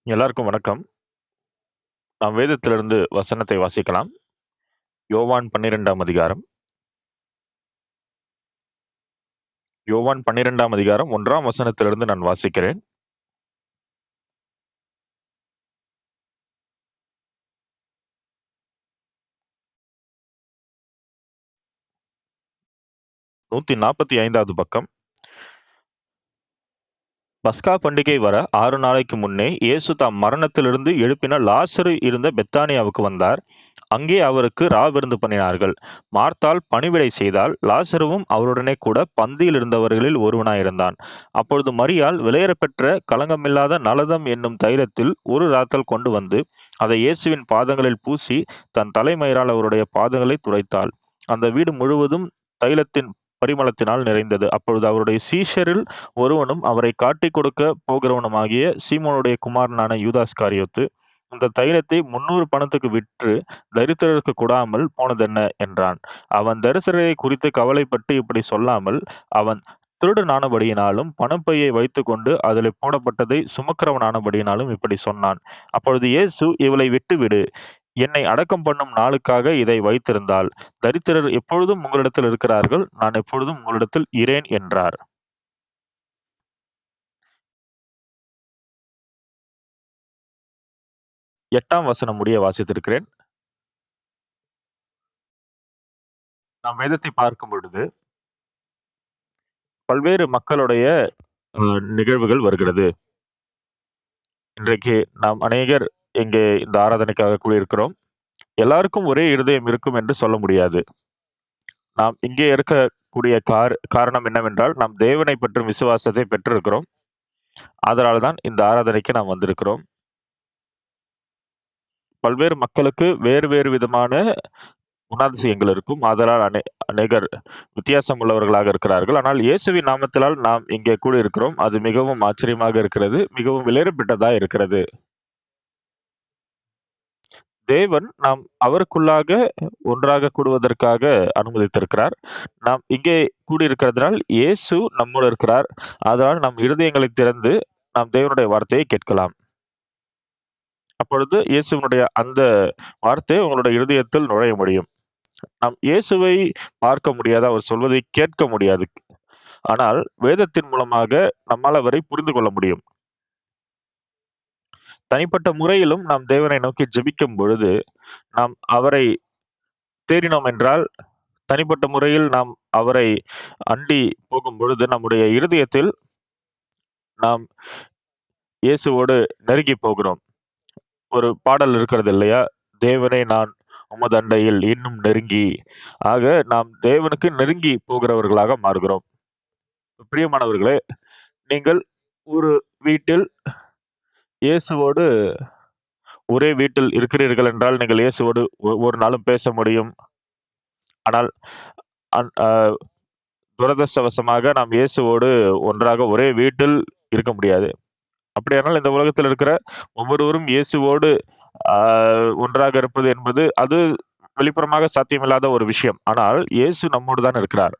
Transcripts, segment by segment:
எல்லாருக்கும் வணக்கம். நாம் வேதத்திலிருந்து வசனத்தை வாசிக்கலாம். யோவான் 12ஆம் அதிகாரம். யோவான் 12ஆம் அதிகாரம் 1ஆம் வசனத்திலிருந்து நான் வாசிக்கிறேன். நூத்தி 45வது பக்கம். பஸ்கா பண்டிகை வர 6 நாளைக்கு முன்னே இயேசு தாம் மரணத்திலிருந்து எழுப்பின லாசரு இருந்த பெத்தானியாவுக்கு வந்தார். அங்கே அவருக்கு விருந்து பண்ணினார்கள். மார்த்தாள் பணிவிடை செய்தால், லாசருவும் அவருடனே கூட பந்தியில் இருந்தவர்களில் ஒருவனாயிருந்தான். அப்பொழுது மரியாள் விலையேறப்பெற்ற களங்கமில்லாத நலதம் என்னும் தைலத்தில் ஒரு ராத்தல் கொண்டு வந்து, அதை இயேசுவின் பாதங்களில் பூசி, தன் தலைமயிரால் அவருடைய பாதங்களை துடைத்தாள். அந்த வீடு முழுவதும் தைலத்தின் பரிமளத்தினால் நிறைந்தது. அப்பொழுது அவருடைய சீஷரில் ஒருவனும் அவரை காட்டிக் கொடுக்க போகிறவனுமாகிய சீமோனுடைய குமாரனான யூதாஸ்காரியோத்து, இந்த தைலத்தை 300 பணத்துக்கு விற்று தரித்திரருக்கு கொடாமல் போனதென்ன என்றான். அவன் தரித்திரரை குறித்து கவலைப்பட்டு இப்படி சொல்லாமல், அவன் திருடனானபடியினாலும் பணப்பையை வைத்துக்கொண்டு அதில் போடப்பட்டதை சுமக்கிறவனானபடியினாலும் இப்படி சொன்னான். அப்பொழுது இயேசு, இவளை விட்டுவிடு, என்னை அடக்கம் பண்ணும் நாளுக்காக இதை வைத்திருந்தாள். தரித்திரர் எப்பொழுதும் உங்களிடத்தில் இருக்கிறார்கள், நான் எப்பொழுதும் உங்களிடத்தில் இரேன் என்றார். 8ஆம் வசனம் முடிய வாசித்திருக்கிறேன். நாம் வேதத்தை பார்க்கும் பொழுது பல்வேறு மக்களுடைய நிகழ்வுகள் வருகிறது. இன்றைக்கு நாம் அநேகர் இங்கே இந்த ஆராதனைக்காக கூடியிருக்கிறோம். எல்லாருக்கும் ஒரே இருதயம் இருக்கும் என்று சொல்ல முடியாது. நாம் இங்கே இருக்கக்கூடிய காரணம் என்னவென்றால், நாம் தேவனை பற்றும் விசுவாசத்தை பெற்றிருக்கிறோம். அதனால தான் இந்த ஆராதனைக்கு நாம் வந்திருக்கிறோம். பல்வேறு மக்களுக்கு வேறு வேறு விதமான குணாதிசயங்கள் இருக்கும். ஆதலால் அநேகர் வித்தியாசம் உள்ளவர்களாக இருக்கிறார்கள். ஆனால் இயேசுவின் நாமத்தினால் நாம் இங்கே கூடியிருக்கிறோம். அது மிகவும் ஆச்சரியமாக இருக்கிறது. மிகவும் விலையேறப்பெற்றதா இருக்கிறது. தேவன் நாம் அவருக்குள்ளாக ஒன்றாக கூடுவதற்காக அனுமதித்திருக்கிறார். நாம் இங்கே கூடியிருக்கிறதுனால் இயேசு நம்மோடு இருக்கிறார். அதனால் நம் இருதயங்களை திறந்து நாம் தேவனுடைய வார்த்தையை கேட்கலாம். அப்பொழுது இயேசுவினுடைய அந்த வார்த்தை உங்களுடைய இருதயத்தில் நுழைய முடியும். நாம் இயேசுவை பார்க்க முடியாது, அவர் சொல்வதை கேட்க முடியாது. ஆனால் வேதத்தின் மூலமாக நம்மால் அவரை புரிந்து கொள்ள முடியும். தனிப்பட்ட முறையிலும் நாம் தேவனை நோக்கி ஜெபிக்கும் பொழுது, நாம் அவரை தேடினோம் என்றால், தனிப்பட்ட முறையில் நாம் அவரை அண்டி போகும் பொழுது, நம்முடைய இருதயத்தில் நாம் இயேசுவோடு நெருங்கி போகிறோம். ஒரு பாடல் இருக்கிறது இல்லையா? தேவனே நான் உமது அண்டையில் இன்னும் நெருங்கி. ஆக நாம் தேவனுக்கு நெருங்கி போகிறவர்களாக மாறுகிறோம். பிரியமானவர்களே, நீங்கள் ஒரு வீட்டில் இயேசுவோடு ஒரே வீட்டில் இருக்கிறீர்கள் என்றால், நீங்கள் இயேசுவோடு ஒரு நாளும் பேச முடியும். ஆனால் அன் அ துரதிர்ஷ்டவசமாக நாம் இயேசுவோடு ஒன்றாக ஒரே வீட்டில் இருக்க முடியாது. அப்படியானால் இந்த உலகத்தில் இருக்கிற ஒவ்வொருவரும் இயேசுவோடு அ ஒன்றாக இருப்பது என்பது, அது வெளிப்புறமாக சாத்தியமில்லாத ஒரு விஷயம். ஆனால் இயேசு நம்மோடு தான் இருக்கிறார்.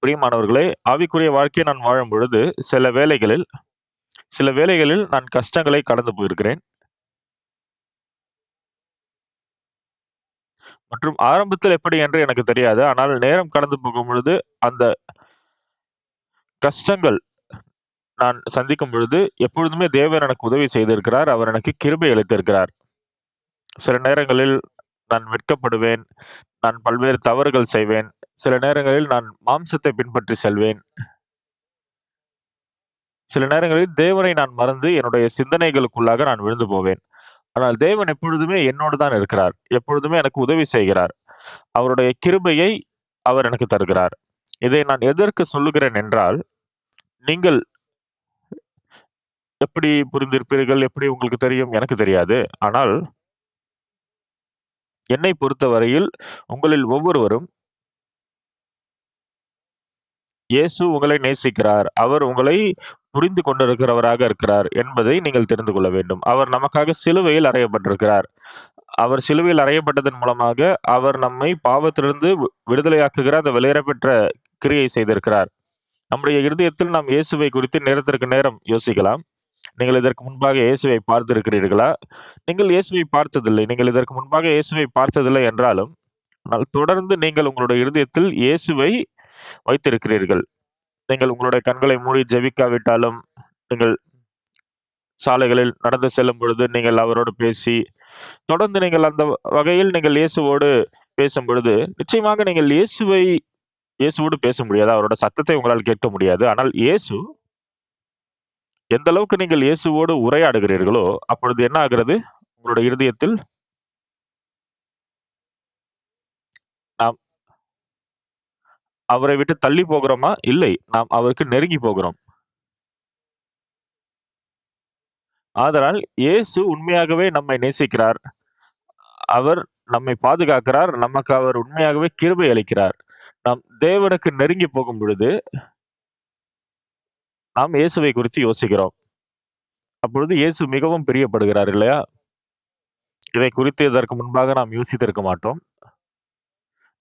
பிரியமானவர்களே, ஆவிக்குரிய வாழ்க்கையை நான் வாழும் பொழுது, சில வேளைகளில் நான் கஷ்டங்களை கடந்து போயிருக்கிறேன். மற்றும் ஆரம்பத்தில் எப்படி என்று எனக்கு தெரியாது. ஆனால் நேரம் கடந்து போகும்பொழுது, அந்த கஷ்டங்கள் நான் சந்திக்கும் பொழுது, எப்பொழுதுமே தேவன் எனக்கு உதவி செய்திருக்கிறார். அவர் எனக்கு கிருபை அளித்திருக்கிறார். சில நேரங்களில் நான் வெட்கப்படுவேன். நான் பல்வேறு தவறுகள் செய்வேன். சில நேரங்களில் நான் மாம்சத்தை பின்பற்றி செல்வேன். சில நேரங்களில் தேவனை நான் மறந்து என்னுடைய சிந்தனைகளுக்குள்ளாக நான் விழுந்து போவேன். ஆனால் தேவன் எப்பொழுதுமே என்னோடு தான் இருக்கிறார். எப்பொழுதுமே எனக்கு உதவி செய்கிறார். அவருடைய கிருபையை அவர் எனக்கு தருகிறார். இதை நான் எதற்கு சொல்லுகிறேன் என்றால், நீங்கள் எப்படி புரிந்திருப்பீர்கள்? எப்படி உங்களுக்கு தெரியும்? எனக்கு தெரியாது. ஆனால் என்னை பொறுத்தவரையில் உங்களில் ஒவ்வொருவரும் இயேசு உங்களை நேசிக்கிறார். அவர் உங்களை புரிந்து கொண்டிருக்கிறவராக இருக்கிறார் என்பதை நீங்கள் தெரிந்து கொள்ள வேண்டும். அவர் நமக்காக சிலுவையில் அறையப்பட்டிருக்கிறார். அவர் சிலுவையில் அறையப்பட்டதன் மூலமாக அவர் நம்மை பாவத்திலிருந்து விடுதலையாக்குகிற அந்த விலையேறப்பெற்ற கிரியை செய்திருக்கிறார். நம்முடைய இருதயத்தில் நாம் இயேசுவை குறித்து நேரத்திற்கு நேரம் யோசிக்கலாம். நீங்கள் இதற்கு முன்பாக இயேசுவை பார்த்திருக்கிறீர்களா? நீங்கள் இயேசுவை பார்த்ததில்லை. நீங்கள் இதற்கு முன்பாக இயேசுவை பார்த்ததில்லை என்றாலும், ஆனால் தொடர்ந்து நீங்கள் உங்களுடைய இருதயத்தில் இயேசுவை வைத்திருக்கிறீர்கள். நீங்கள் உங்களுடைய கண்களை மூடி ஜெபிக்காவிட்டாலும், நீங்கள் சாலைகளில் நடந்து செல்லும் பொழுது நீங்கள் அவரோடு பேசி, தொடர்ந்து நீங்கள் அந்த வகையில் நீங்கள் இயேசுவோடு பேசும்பொழுது, நிச்சயமாக நீங்கள் இயேசுவோடு பேச முடியாது. அவரோட சத்தத்தை உங்களால் கேட்க முடியாது. ஆனால் இயேசு எந்த அளவுக்கு நீங்கள் இயேசுவோடு உரையாடுகிறீர்களோ, அப்பொழுது என்ன ஆகிறது? உங்களுடைய இருதயத்தில் நாம் அவரை விட்டு தள்ளி போகிறோமா? இல்லை. நாம் அவருக்கு நெருங்கி போகிறோம். ஆதலால் இயேசு உண்மையாகவே நம்மை நேசிக்கிறார். அவர் நம்மை பாதுகாக்கிறார். நமக்கு அவர் உண்மையாகவே கிருபை அளிக்கிறார். நாம் தேவனுக்கு நெருங்கி போகும் பொழுது, நாம் இயேசுவை குறித்து யோசிக்கிறோம். அப்பொழுது இயேசு மிகவும் பிரியப்படுகிறார் இல்லையா? இதை குறித்து இதற்கு முன்பாக நாம் யோசித்திருக்க மாட்டோம்.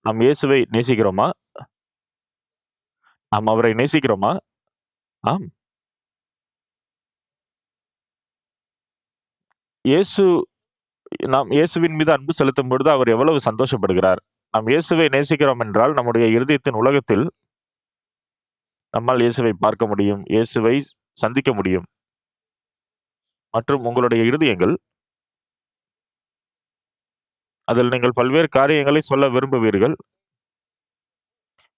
நாம் இயேசுவை நேசிக்கிறோமா? நாம் அவரை நேசிக்கிறோமா? ஆம். இயேசு நாம் இயேசுவின் மீது அன்பு செலுத்தும் பொழுது அவர் எவ்வளவு சந்தோஷப்படுகிறார். நாம் இயேசுவை நேசிக்கிறோம் என்றால், நம்முடைய இருதயத்தின் உலகத்தில் நம்மால் இயேசுவை பார்க்க முடியும். இயேசுவை சந்திக்க முடியும். மற்றும் உங்களுடைய இருதயங்கள், அதில் நீங்கள் பல்வேறு காரியங்களை சொல்ல விரும்புவீர்கள்.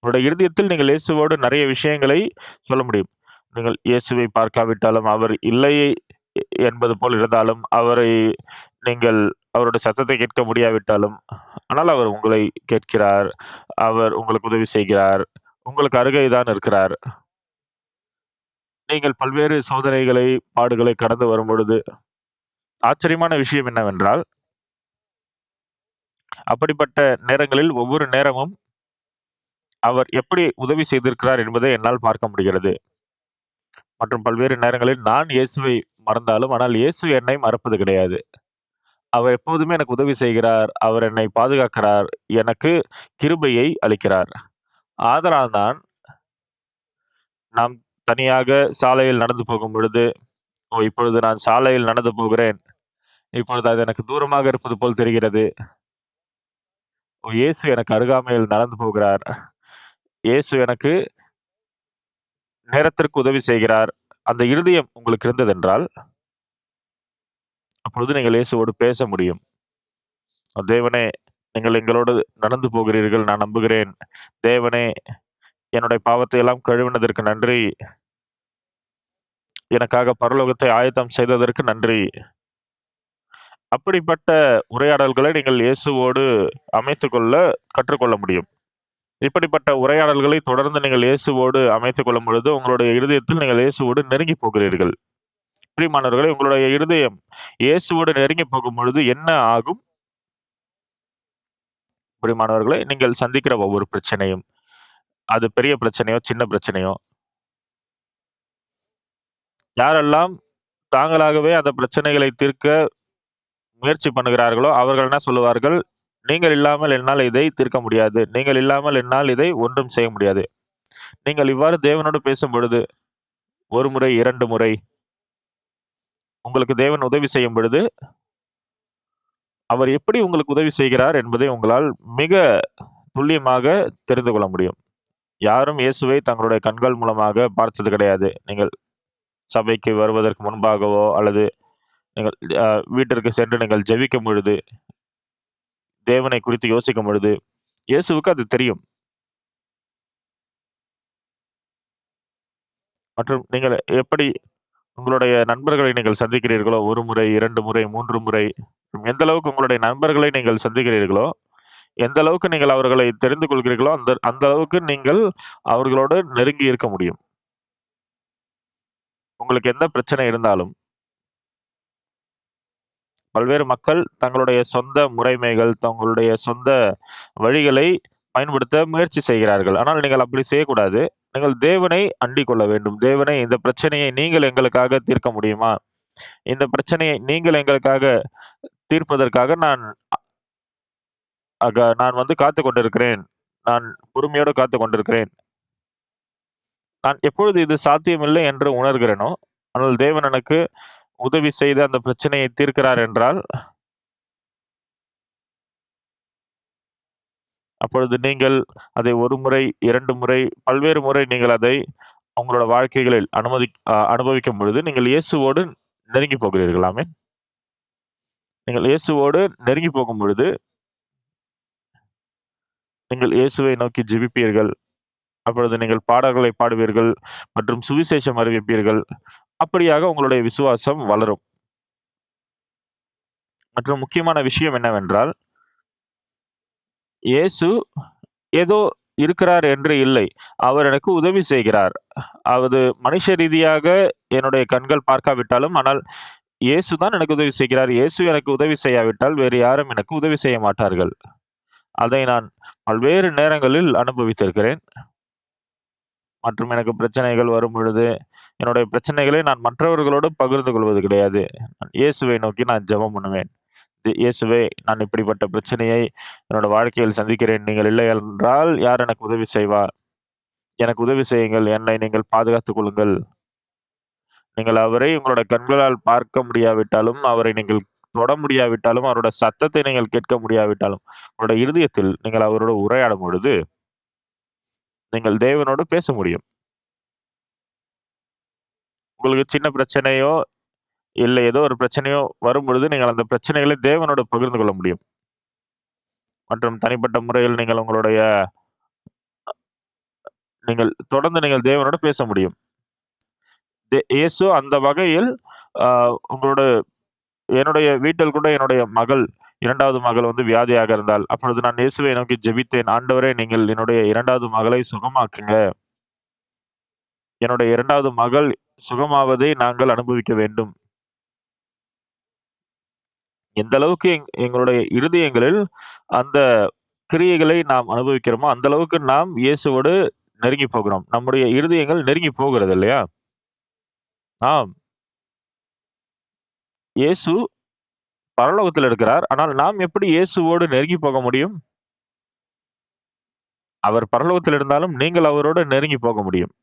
உங்களுடைய இருதயத்தில் நீங்கள் இயேசுவோடு நிறைய விஷயங்களை சொல்ல முடியும். நீங்கள் இயேசுவை பார்க்காவிட்டாலும், அவர் இல்லை என்பது போல் இருந்தாலும், நீங்கள் அவருடைய சத்தத்தை கேட்க முடியாவிட்டாலும், ஆனால் அவர் உங்களை கேட்கிறார். அவர் உங்களுக்கு உதவி செய்கிறார். உங்களுக்கு அருகே தான் இருக்கிறார். நீங்கள் பல்வேறு சோதனைகளை, பாடுகளை கடந்து வரும்பொழுது, ஆச்சரியமான விஷயம் என்னவென்றால், அப்படிப்பட்ட நேரங்களில் ஒவ்வொரு நேரமும் அவர் எப்படி உதவி செய்திருக்கிறார் என்பதை என்னால் பார்க்க முடிகிறது. மற்றும் பல்வேறு நேரங்களில் நான் இயேசுவை மறந்தாலும், ஆனால் இயேசு என்னை மறப்பது கிடையாது. அவர் எப்போதுமே எனக்கு உதவி செய்கிறார். அவர் என்னை பாதுகாக்கிறார். எனக்கு கிருபையை அளிக்கிறார். ஆதலால் தான் நாம் தனியாக சாலையில் நடந்து போகும்பொழுது, "ஓ! இப்பொழுது நான் சாலையில் நடந்து போகிறேன். இப்பொழுது அது எனக்கு தூரமாக இருப்பது போல் தெரிகிறது. ஓ! இயேசு எனக்கு அருகாமையில் நடந்து போகிறார். இயேசு எனக்கு நேரத்திற்கு உதவி செய்கிறார்." அந்த இருதயம் உங்களுக்கு இருந்ததென்றால், அப்பொழுது நீங்கள் இயேசுவோடு பேச முடியும். தேவனே, நீங்கள் எங்களோடு நடந்து போகிறீர்கள். நான் நம்புகிறேன். தேவனே, என்னுடைய பாவத்தை எல்லாம் கழுவினதற்கு நன்றி. எனக்காக பரலோகத்தை ஆயத்தம் செய்ததற்கு நன்றி. அப்படிப்பட்ட உரையாடல்களை நீங்கள் இயேசுவோடு அமைத்துக்கொள்ள கற்றுக்கொள்ள முடியும். இப்படிப்பட்ட உரையாடல்களை தொடர்ந்து நீங்கள் இயேசுவோடு அமைத்துக் கொள்ளும் பொழுது, உங்களுடைய இருதயத்தில் நீங்கள் இயேசுவோடு நெருங்கி போகிறீர்கள். பிரியமானவர்களே, உங்களுடைய இருதயம் இயேசுவோடு நெருங்கி போகும்பொழுது என்ன ஆகும்? பிரியமானவர்களே, நீங்கள் சந்திக்கிற ஒவ்வொரு பிரச்சனையும், அது பெரிய பிரச்சனையோ, சின்ன பிரச்சனையோ, யாரெல்லாம் தாங்களாகவே அந்த பிரச்சனைகளை தீர்க்க முயற்சி பண்ணுகிறார்களோ, அவர்கள் என்ன சொல்லுவார்கள்? "நீங்கள் இல்லாமல் என்னால் இதை தீர்க்க முடியாது. நீங்கள் இல்லாமல் என்னால் இதை ஒன்றும் செய்ய முடியாது." நீங்கள் இவ்வாறு தேவனோடு பேசும்பொழுது, 1 முறை, 2 முறை, உங்களுக்கு தேவன் உதவி செய்யும் பொழுது, அவர் எப்படி உங்களுக்கு உதவி செய்கிறார் என்பதை உங்களால் மிக துல்லியமாக தெரிந்து கொள்ள முடியும். யாரும் இயேசுவை தங்களுடைய கண்கள் மூலமாக பார்த்தது கிடையாது. நீங்கள் சபைக்கு வருவதற்கு முன்பாகவோ, அல்லது நீங்கள் அ வீட்டிற்கு சென்று நீங்கள் ஜெபிக்கும் பொழுது, தேவனை குறித்து யோசிக்கும் பொழுது, இயேசுவுக்கு அது தெரியும். மற்றும் நீங்கள் எப்படி உங்களுடைய நண்பர்களை நீங்கள் சந்திக்கிறீர்களோ, 1 முறை, 2 முறை, 3 முறை, எந்த அளவுக்கு உங்களுடைய நண்பர்களை நீங்கள் சந்திக்கிறீர்களோ, எந்த அளவுக்கு நீங்கள் அவர்களை தெரிந்து கொள்கிறீர்களோ, அந்த அந்த அளவுக்கு நீங்கள் அவர்களோடு நெருங்கி இருக்க முடியும். உங்களுக்கு எந்த பிரச்சனை இருந்தாலும், பல்வேறு மக்கள் தங்களுடைய சொந்த முறைமைகள், தங்களுடைய சொந்த வழிகளை பயன்படுத்த முயற்சி செய்கிறார்கள். ஆனால் நீங்கள் அப்படி செய்யக்கூடாது. நீங்கள் தேவனை அண்டிக் கொள்ள வேண்டும். தேவனே, இந்த பிரச்சனையை நீங்கள் எங்களுக்காக தீர்க்க முடியுமா? இந்த பிரச்சனையை நீங்கள் எங்களுக்காக தீர்ப்பதற்காக நான் வந்து காத்துக் கொண்டிருக்கிறேன். நான் பொறுமையோடு காத்துக் கொண்டிருக்கிறேன். நான் எப்பொழுது இது சாத்தியமில்லை என்று உணர்கிறேனோ, ஆனால் தேவன் எனக்கு உதவி செய்து அந்த பிரச்சனையை தீர்க்கிறார் என்றால், அப்பொழுது நீங்கள் அதை 1 முறை, 2 முறை, பல்வேறு முறை நீங்கள் அதை உங்களோட வாழ்க்கைகளில் அனுபவிக்கும் பொழுது, நீங்கள் இயேசுவோடு நெருங்கி போகிறீர்கள். ஆமென். நீங்கள் இயேசுவோடு நெருங்கி போகும் பொழுது, நீங்கள் இயேசுவை நோக்கி ஜெபிப்பீர்கள். அப்பொழுது நீங்கள் பாடல்களை பாடுவீர்கள் மற்றும் சுவிசேஷம் அறிவிப்பீர்கள். அப்படியாக உங்களுடைய விசுவாசம் வளரும். மற்றும் முக்கியமான விஷயம் என்னவென்றால், இயேசு ஏதோ இருக்கிறார் என்று இல்லை. அவர் எனக்கு உதவி செய்கிறார். அது மனுஷ ரீதியாக என்னுடைய கண்கள் பார்க்காவிட்டாலும், ஆனால் இயேசு தான் எனக்கு உதவி செய்கிறார். இயேசு எனக்கு உதவி செய்யாவிட்டால் வேறு யாரும் எனக்கு உதவி செய்ய மாட்டார்கள். அதை நான் பல்வேறு நேரங்களில் அனுபவித்திருக்கிறேன். மற்றும் எனக்கு பிரச்சனைகள் வரும்பொழுது, என்னுடைய பிரச்சனைகளை நான் மற்றவர்களோடு பகிர்ந்து கொள்வது கிடையாது. இயேசுவை நோக்கி நான் ஜெபம் பண்ணுவேன். இயேசுவே, நான் இப்படிப்பட்ட பிரச்சனையை என்னோட வாழ்க்கையில் சந்திக்கிறேன். நீங்கள் இல்லை என்றால் யார் எனக்கு உதவி செய்வார்? எனக்கு உதவி செய்யுங்கள். என்னை நீங்கள் பாதுகாத்துக் கொள்ளுங்கள். நீங்கள் அவரை உங்களோட கண்களால் பார்க்க முடியாவிட்டாலும், அவரை நீங்கள் தொட முடியாவிட்டாலும், அவரோட சத்தத்தை நீங்கள் கேட்க முடியாவிட்டாலும், உங்களோட இருதயத்தில் நீங்கள் அவரோடு உரையாடும் பொழுது, நீங்கள் தேவனோடு பேச முடியும். உங்களுக்கு சின்ன பிரச்சனையோ, இல்ல ஏதோ ஒரு பிரச்சனையோ வரும்பொழுது, நீங்கள் அந்த பிரச்சனைகளை தேவனோடு பகிர்ந்து கொள்ள முடியும். மற்றும் தனிப்பட்ட முறையில் நீங்கள் தொடர்ந்து தேவனோடு பேச முடியும். இயேசு அந்த வகையில் அ உங்களோட என்னுடைய வீட்டில் கூட என்னுடைய மகள் 2வது மகள் வியாதியாக இருந்தாள். அப்பொழுது நான் இயேசுவை நோக்கி ஜெபித்தேன். ஆண்டவரே, நீங்கள் என்னுடைய 2வது மகளை சுகமாக்குங்க. என்னுடைய 2வது மகள் சுகமாவதை நாங்கள் அனுபவிக்க வேண்டும். எந்த அளவுக்கு எங்களுடைய இருதயங்களில் அந்த கிரியைகளை நாம் அனுபவிக்கிறோமோ, அந்த அளவுக்கு நாம் இயேசுவோடு நெருங்கி போகிறோம். நம்முடைய இருதயங்கள் நெருங்கி போகிறது இல்லையா? ஆம். இயேசு பரலோகத்தில் இருக்கிறார். ஆனால் நாம் எப்படி இயேசுவோடு நெருங்கி போக முடியும்? அவர் பரலோகத்தில் இருந்தாலும் நீங்கள் அவரோடு நெருங்கி போக முடியும்.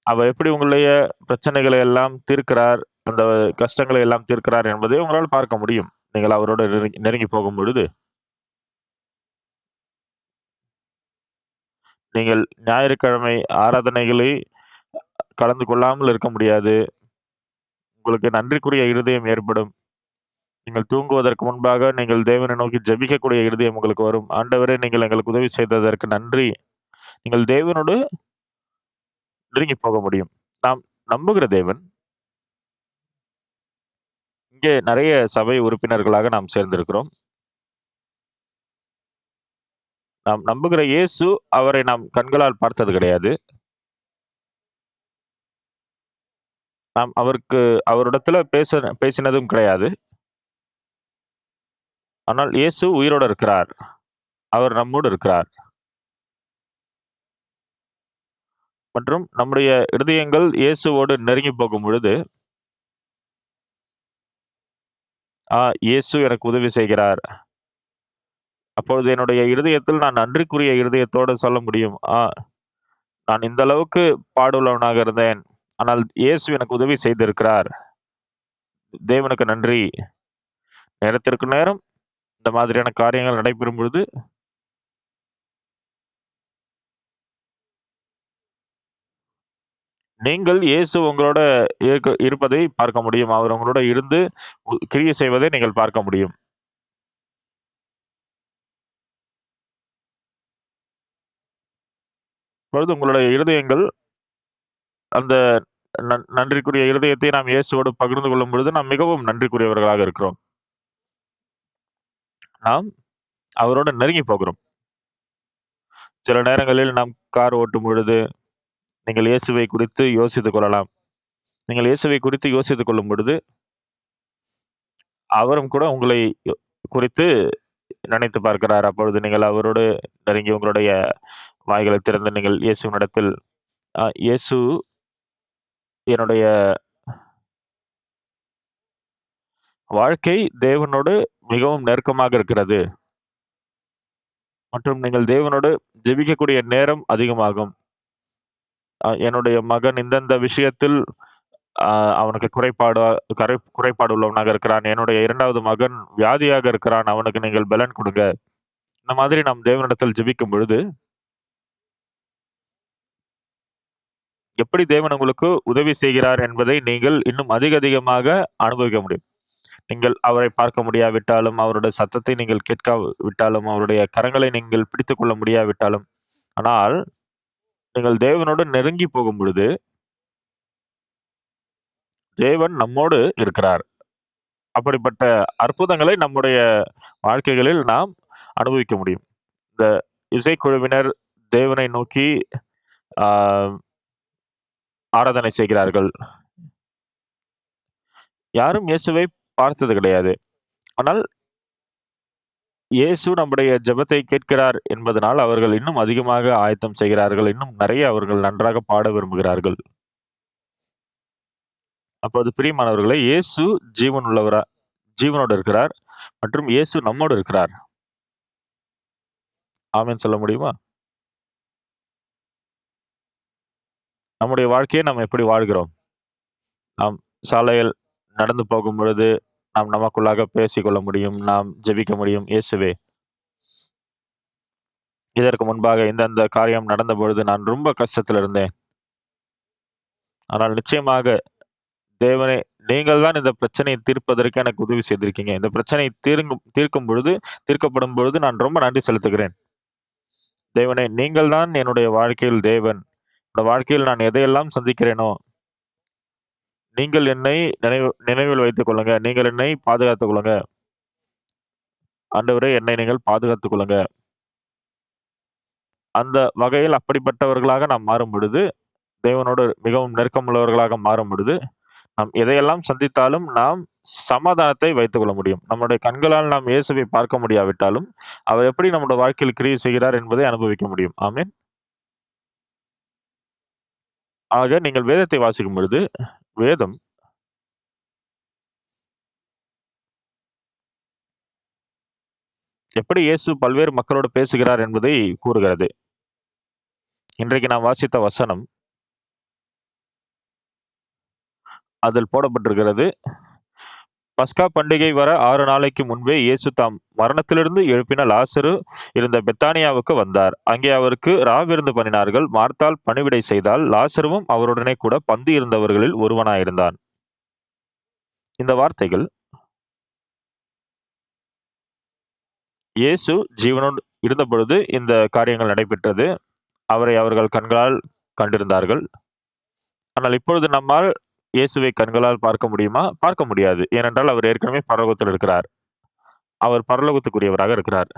அவர் எப்படி உங்களுடைய பிரச்சனைகளை எல்லாம் தீர்க்கிறார், அந்த கஷ்டங்களை எல்லாம் தீர்க்கிறார் என்பதை உங்களால் பார்க்க முடியும். நீங்கள் அவரோடு நெருங்கி போகும்பொழுது. நீங்கள் ஞாயிற்றுக்கிழமை ஆராதனைகளை கலந்து கொள்ளாமல் இருக்க முடியாது. உங்களுக்கு நன்றிக்குரிய இருதயம் ஏற்படும். நீங்கள் தூங்குவதற்கு முன்பாக நீங்கள் தேவனை நோக்கி ஜெபிக்கக்கூடிய இருதயம் உங்களுக்கு வரும். ஆண்டவரே, நீங்கள் எங்களுக்கு உதவி செய்ததற்கு நன்றி. நீங்கள் தேவனோடு நெருங்கி போக முடியும். நாம் நம்புகிற தேவன், இங்கே நெறைய சபை உறுப்பினர்களாக நாம் சேர்ந்திருக்கிறோம். நாம் நம்புகிற இயேசு, அவரை நாம் கண்களால் பார்த்தது கிடையாது. நாம் அவரிடத்துல பேசினதும் கிடையாது. ஆனால் இயேசு உயிரோடு இருக்கிறார். அவர் நம்மோடு இருக்கிறார். மற்றும் நம்முடைய இருதயங்கள் இயேசுவோடு நெருங்கி போகும்பொழுது, இயேசு எனக்கு உதவி செய்கிறார். அப்பொழுது என்னுடைய இருதயத்தில் நான் நன்றிக்குரிய இருதயத்தோடு சொல்ல முடியும். நான் இந்த அளவுக்கு பாடுள்ளவனாக இருந்தேன். ஆனால் இயேசு எனக்கு உதவி செய்திருக்கிறார். தேவனுக்கு நன்றி. நேரத்திற்கு நேரம் இந்த மாதிரியான காரியங்கள் நடைபெறும் பொழுது, நீங்கள் இயேசு உங்களோட இருப்பதை பார்க்க முடியும். அவர் உங்களோட இருந்து கிரியை செய்வதை நீங்கள் பார்க்க முடியும். இப்பொழுது உங்களுடைய இருதயங்கள் அந்த நன்றிக்குரிய இருதயத்தை நாம் இயேசுவோடு பகிர்ந்து கொள்ளும் பொழுது, நாம் மிகவும் நன்றிக்குரியவர்களாக இருக்கிறோம். நாம் அவரோடு நெருங்கி போகிறோம். சில நேரங்களில் நாம் கார் ஓட்டும் பொழுது, நீங்கள் இயேசுவை குறித்து யோசித்துக் கொள்ளலாம். நீங்கள் இயேசுவை குறித்து யோசித்துக் கொள்ளும் பொழுது, அவரும் கூட உங்களை குறித்து நினைத்து பார்க்கிறார். அப்பொழுது நீங்கள் அவரோடு நெருங்கி உங்களுடைய வாய்களை திறந்து நீங்கள் இயேசுவினிடத்தில், இயேசு என்னுடைய வாழ்க்கை தேவனோடு மிகவும் நெருக்கமாக இருக்கிறது. மற்றும் நீங்கள் தேவனோடு ஜெபிக்கக்கூடிய நேரம் அதிகமாகும். என்னுடைய மகன் இந்தந்த விஷயத்தில் அ அவனுக்கு குறைபாடு உள்ளவனாக இருக்கிறான். என்னுடைய 2வது மகன் வியாதியாக இருக்கிறான். அவனுக்கு நீங்கள் பலன் குடுங்க. இந்த மாதிரி நாம் தேவனிடத்தில் ஜெபிக்கும் பொழுது, எப்படி தேவன் உங்களுக்கு உதவி செய்கிறார் என்பதை நீங்கள் இன்னும் அதிக அதிகமாக அனுபவிக்க முடியும். நீங்கள் அவரை பார்க்க முடியாவிட்டாலும், அவருடைய சத்தத்தை நீங்கள் கேட்காவிட்டாலும், அவருடைய கரங்களை நீங்கள் பிடித்துக் கொள்ள முடியாவிட்டாலும், ஆனால் நீங்கள் தேவனோடு நெருங்கி போகும்பொழுது, தேவன் நம்மோடு இருக்கிறார். அப்படிப்பட்ட அற்புதங்களை நம்முடைய வாழ்க்கைகளில் நாம் அனுபவிக்க முடியும். இந்த இசைக்குழுவினர் தேவனை நோக்கி ஆ ஆராதனை செய்கிறார்கள். யாரும் இயேசுவை பார்த்தது கிடையாது. ஆனால் இயேசு நம்முடைய ஜெபத்தை கேட்கிறார் என்பதனால், அவர்கள் இன்னும் அதிகமாக ஆயத்தம் செய்கிறார்கள். இன்னும் நெறைய அவர்கள் நன்றாக பாட விரும்புகிறார்கள். அப்போது பிரியமானவர்களே, இயேசு ஜீவனோடு இருக்கிறார் மற்றும் இயேசு நம்மோடு இருக்கிறார். ஆமென் சொல்ல முடியுமா? நம்முடைய வாழ்க்கையை நாம் எப்படி வாழ்கிறோம்? நாம் சாலையில் நடந்து போகும்பொழுது, நாம் நமக்குள்ளாக பேசிக்கொள்ள முடியும். நாம் ஜெபிக்க முடியும். இயேசுவே, இதற்கு முன்பாக இந்த காரியம் நடந்தபொழுது நான் ரொம்ப கஷ்டத்துல இருந்தேன். ஆனால் நிச்சயமாக தேவனே, நீங்கள் தான் இந்த பிரச்சனையை தீர்ப்பதற்கு எனக்கு உதவி செய்திருக்கீங்க. இந்த பிரச்சனை தீர்க்கப்படும் பொழுது நான் ரொம்ப நன்றி செலுத்துகிறேன். தேவனே, நீங்கள் தான் என்னுடைய வாழ்க்கையில் தேவன். இந்த வாழ்க்கையில் நான் எதையெல்லாம் சந்திக்கிறேனோ, நீங்கள் என்னை நினைவில் வைத்துக் கொள்ளுங்க. நீங்கள் என்னை பாதுகாத்துக் கொள்ளுங்க. ஆண்டவரே, என்னை நீங்கள் பாதுகாத்துக் கொள்ளுங்க. அந்த வகையில் அப்படிப்பட்டவர்களாக நாம் மாறும் பொழுது, தேவனோடு மிகவும் நெருக்கமுள்ளவர்களாக மாறும் பொழுது, நாம் எதையெல்லாம் சந்தித்தாலும் நாம் சமாதானத்தை வைத்துக் கொள்ள முடியும். நம்முடைய கண்களால் நாம் இயேசுவை பார்க்க முடியாவிட்டாலும், அவர் எப்படி நம்முடைய வாழ்க்கையில் கிரியை செய்கிறார் என்பதை அனுபவிக்க முடியும். ஆமென். ஆக நீங்கள் வேதத்தை வாசிக்கும் பொழுது, வேதம் எப்படி இயேசு பல்வேறு மக்களோடு பேசுகிறார் என்பதை கூறுகிறது. இன்றைக்கு நாம் வாசித்த வசனம், அதில் போடப்பட்டிருக்கிறது. பஸ்கா பண்டிகை வர 6 நாளைக்கு முன்பே இயேசு தாம் மரணத்திலிருந்து எழுப்பின லாசரு இருந்த பெத்தானியாவுக்கு வந்தார். அங்கே அவருக்கு ராவிருந்து பண்ணினார்கள். மார்த்தாள் பணிவிடை செய்தால், லாசருவும் அவருடனே கூட பந்தி இருந்தவர்களில் ஒருவனாயிருந்தான். இந்த வார்த்தைகள், இயேசு ஜீவனோடு இருந்தபொழுது இந்த காரியங்கள் நடைபெற்றது. அவரை அவர்கள் கண்களால் கண்டிருந்தார்கள். ஆனால் இப்பொழுது நம்மால் இயேசுவை கண்களால் பார்க்க முடியுமா? பார்க்க முடியாது. ஏனென்றால் அவர் ஏற்கனவே பரலோகத்தில் இருக்கிறார். அவர் பரலோகத்துக்குரியவராக இருக்கிறார்.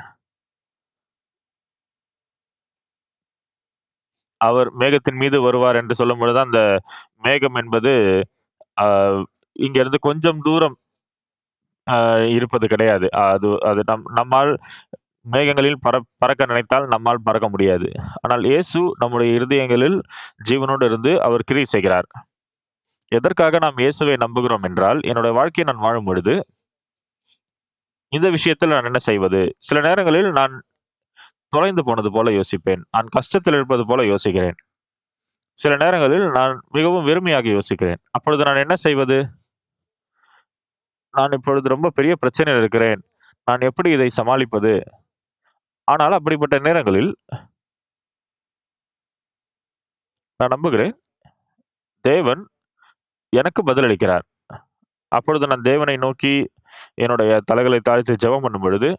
அவர் மேகத்தின் மீது வருவார் என்று சொல்லும்பொழுது, அந்த மேகம் என்பது அ இங்கிருந்து கொஞ்சம் தூரம் இருப்பது கிடையாது. அது அது நம்மால் மேகங்களில் பறக்க நினைத்தால் நம்மால் பறக்க முடியாது. ஆனால் இயேசு நம்முடைய இருதயங்களில் ஜீவனோடு இருந்து அவர் கிரியை செய்கிறார். எதற்காக நாம் இயேசுவை நம்புகிறோம் என்றால், என்னுடைய வாழ்க்கையை நான் வாழும் பொழுது, இந்த விஷயத்தில் நான் என்ன செய்வது? சில நேரங்களில் நான் தொலைந்து போனது போல யோசிப்பேன். நான் கஷ்டத்தில் இருப்பது போல யோசிக்கிறேன். சில நேரங்களில் நான் மிகவும் வெறுமையாக யோசிக்கிறேன். அப்பொழுது நான் என்ன செய்வது? நான் இப்பொழுது ரொம்ப பெரிய பிரச்சனையில் இருக்கிறேன். நான் எப்படி இதை சமாளிப்பது? ஆனால் அப்படிப்பட்ட நேரங்களில் நான் நம்புகிறேன், தேவன் எனக்கு பதிலளிக்கிறார். அப்பொழுது நான் தேவனை நோக்கி என்னுடைய தலைகளை தாழ்த்தி ஜெபம் பண்ணும் பொழுது,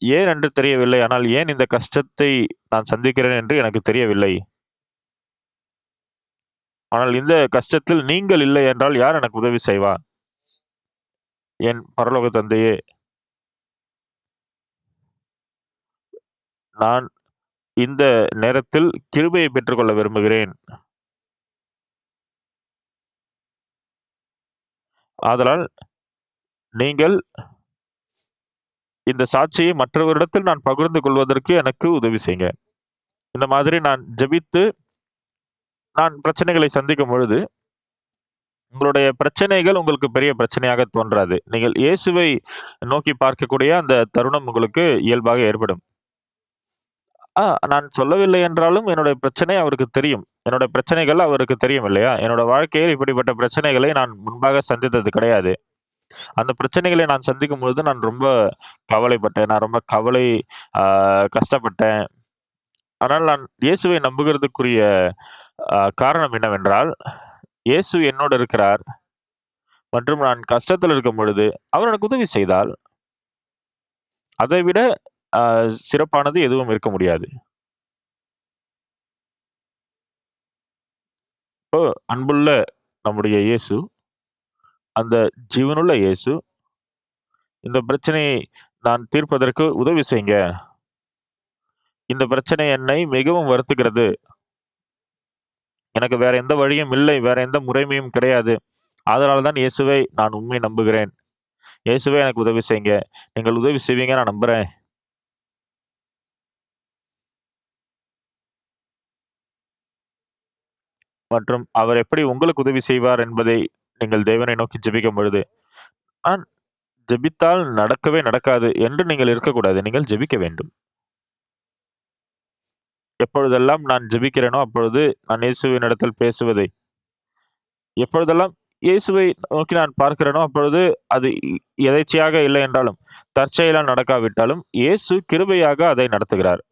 ஏன் என்று தெரியவில்லை. ஆனால் ஏன் இந்த கஷ்டத்தை நான் சந்திக்கிறேன் என்று எனக்கு தெரியவில்லை. ஆனால் இந்த கஷ்டத்தில் நீங்கள் இல்லை என்றால் யார் எனக்கு உதவி செய்வா? என் பரலோக தந்தையே, நான் இந்த நேரத்தில் கிருபையை பெற்றுக்கொள்ள விரும்புகிறேன். ஆதலால் நீங்கள் இந்த சாட்சியை மற்றவரிடத்தில் நான் பகிர்ந்து கொள்வதற்கு எனக்கு உதவி செய்யுங்க. இந்த மாதிரி நான் ஜெபித்து, நான் பிரச்சனைகளை சந்திக்கும் பொழுது, உங்களுடைய பிரச்சனைகள் உங்களுக்கு பெரிய பிரச்சனையாக தோன்றாது. நீங்கள் இயேசுவை நோக்கி பார்க்கக்கூடிய அந்த தருணம் உங்களுக்கு இயல்பாக ஏற்படும். ஆ நான் சொல்லவில்லை என்றாலும் என்னுடைய பிரச்சனை அவருக்கு தெரியும். என்னோட பிரச்சனைகள் அவருக்கு தெரியும் இல்லையா? என்னோட வாழ்க்கையில் இப்படிப்பட்ட பிரச்சனைகளை நான் முன்பாக சந்தித்தது கிடையாது. அந்த பிரச்சனைகளை நான் சந்திக்கும் பொழுது நான் ரொம்ப கவலைப்பட்டேன். நான் ரொம்ப ஆ கஷ்டப்பட்டேன். ஆனால் நான் இயேசுவை நம்புகிறதுக்குரிய காரணம் என்னவென்றால், இயேசு என்னோடு இருக்கிறார் மற்றும் நான் கஷ்டத்தில் இருக்கும் பொழுது, அவர் எனக்கு உதவி செய்தால், அதைவிட அ சிறப்பானது எதுவும் இருக்க முடியாது. இப்போ அன்புள்ள நம்முடைய இயேசு, அந்த ஜீவனுள்ள இயேசு, இந்த பிரச்சனையை நான் தீர்ப்பதற்கு உதவி செய்யுங்க. இந்த பிரச்சனை என்னை மிகவும் வருத்துகிறது. எனக்கு வேற எந்த வழியும் இல்லை. வேற எந்த முறைமையும் கிடையாது. ஆதலால் தான் இயேசுவை நான் உம்மை நம்புகிறேன். இயேசுவே எனக்கு உதவி செய்யுங்க. நீங்கள் உதவி செய்வீங்க நான் நம்புறேன். மற்றும் அவர் எப்படி உங்களுக்கு உதவி செய்வார் என்பதை நீங்கள் தேவனை நோக்கி ஜெபிக்கும் பொழுது, நான் ஜெபித்தால் நடக்கவே நடக்காது என்று நீங்கள் இருக்கக்கூடாது. நீங்கள் ஜெபிக்க வேண்டும். எப்பொழுதெல்லாம் நான் ஜெபிக்கிறேனோ, அப்பொழுது நான் இயேசுவினிடத்தில் பேசுவதை எப்பொழுதெல்லாம் இயேசுவை நோக்கி நான் பார்க்கிறேனோ, அப்பொழுது அது எதேச்சையாக இல்லை என்றாலும், தற்செயலா நடக்காவிட்டாலும், இயேசு கிருபையாக அதை நடத்துகிறார்.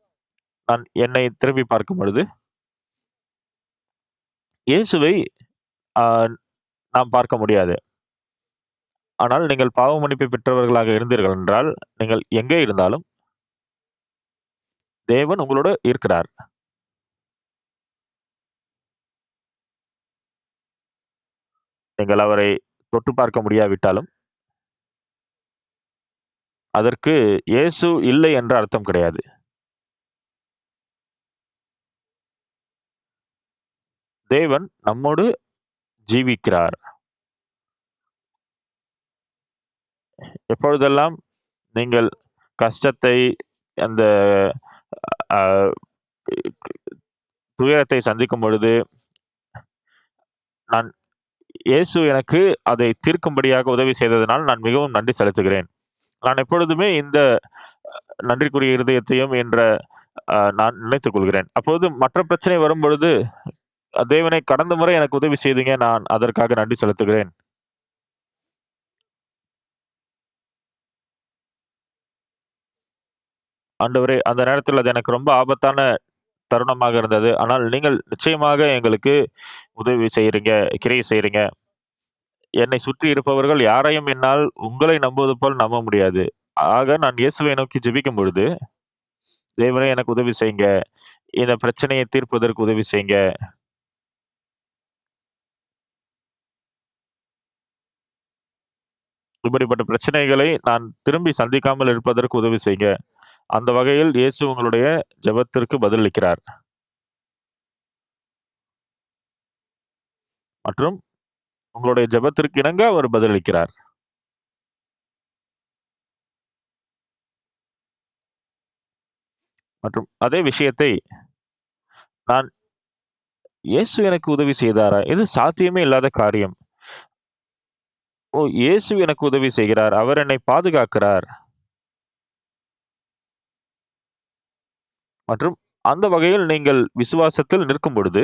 நான் என்னை திரும்பி பார்க்கும் பொழுது, இயேசுவை அ நாம் பார்க்க முடியாது. ஆனால் நீங்கள் பாவ மன்னிப்பை பெற்றவர்களாக இருந்தீர்கள் என்றால், நீங்கள் எங்கே இருந்தாலும் தேவன் உங்களோடு இருக்கிறார். நீங்கள் அவரை தொட்டு பார்க்க முடியாவிட்டாலும், அதற்கு இயேசு இல்லை என்ற அர்த்தம் கிடையாது. தேவன் நம்மோடு ஜீவிக்கிறார். எப்பொழுதெல்லாம் நீங்கள் கஷ்டத்தை, அந்த அ துயரத்தை சந்திக்கும் பொழுது, நான் இயேசு எனக்கு அதை தீர்க்கும்படியாக உதவி செய்ததனால் நான் மிகவும் நன்றி செலுத்துகிறேன். நான் எப்பொழுதுமே இந்த நன்றிக்குரிய இருதயத்தையும் என்ற நான் நினைத்துக் கொள்கிறேன். அப்பொழுது மற்ற பிரச்சனை வரும்பொழுது, தேவனே கடந்த முறை எனக்கு உதவி செய்தீங்க. நான் அதற்காக நன்றி செலுத்துகிறேன். ஆண்டவரே, அந்த நேரத்தில் அது எனக்கு ரொம்ப ஆபத்தான தருணமாக இருந்தது. ஆனால் நீங்கள் நிச்சயமாக எங்களுக்கு உதவி செய்றீங்க, கிரியை செய்றீங்க. என்னை சுற்றி இருப்பவர்கள் யாரையும் என்னால் உங்களை நம்புவது போல் நம்ப முடியாது. ஆக நான் இயேசுவை நோக்கி ஜெபிக்கும் பொழுது, தேவனே எனக்கு உதவி செய்யுங்க. இந்த பிரச்சனையை தீர்ப்பதற்கு உதவி செய்யுங்க. இப்படிப்பட்ட பிரச்சனைகளை நான் திரும்பி சந்திக்காமல் இருப்பதற்கு உதவி செய்யுங்க. அந்த வகையில் இயேசு உங்களுடைய ஜெபத்திற்கு பதிலளிக்கிறார். மற்றும் உங்களுடைய ஜெபத்திற்கு இணங்க அவர் பதிலளிக்கிறார். மற்றும் அதே விஷயத்தை நான் இயேசு எனக்கு உதவி செய்தாரா? இது சாத்தியமே இல்லாத காரியம். ஓ! இயேசு எனக்கு உதவி செய்கிறார். அவர் என்னை பாதுகாக்கிறார். மற்றும் அந்த வகையில் நீங்கள் விசுவாசத்தில் நிற்கும் பொழுது,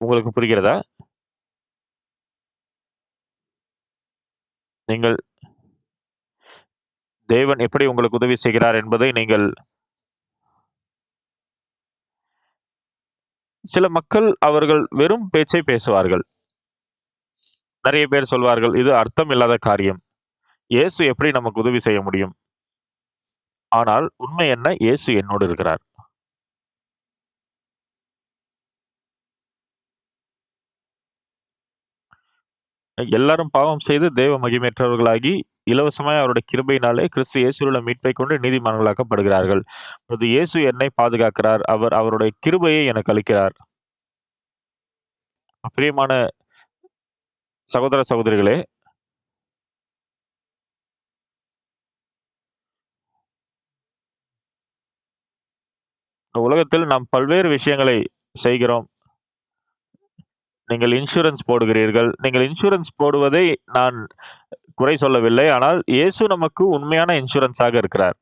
உங்களுக்கு புரிகிறதா? நீங்கள் தேவன் எப்படி உங்களுக்கு உதவி செய்கிறார் என்பதை நீங்கள் சில மக்கள் அவர்கள் வெறும் பேச்சை பேசுவார்கள். நெறைய பேர் சொல்வார்கள், "இது அர்த்தம் இல்லாத காரியம். இயேசு எப்படி நமக்கு உதவி செய்ய முடியும்?" ஆனால் உண்மை என்ன? இயேசு என்னோடு இருக்கிறார். எல்லாரும் பாவம் செய்து தேவ மகிமையற்றவர்களாகி, இலவசமாய் அவருடைய கிருபையினாலே கிறிஸ்து இயேசுவில் உள்ள மீட்பைக் கொண்டு நீதிமான்களாக்கப்படுகிறார்கள். இப்பொழுது இயேசு என்னை பாதுகாக்கிறார். அவர் அவருடைய கிருபையை எனக்கு அளிக்கிறார். பிரியமான சகோதர, சகோதரிகளே, இந்த உலகத்தில் நாம் பல்வேறு விஷயங்களை செய்கிறோம். நீங்கள் இன்சூரன்ஸ் போடுகிறீர்கள். நீங்கள் இன்சூரன்ஸ் போடுவதை நான் குறை சொல்லவில்லை. ஆனால் இயேசு நமக்கு உண்மையான இன்சூரன்ஸாக இருக்கிறார்.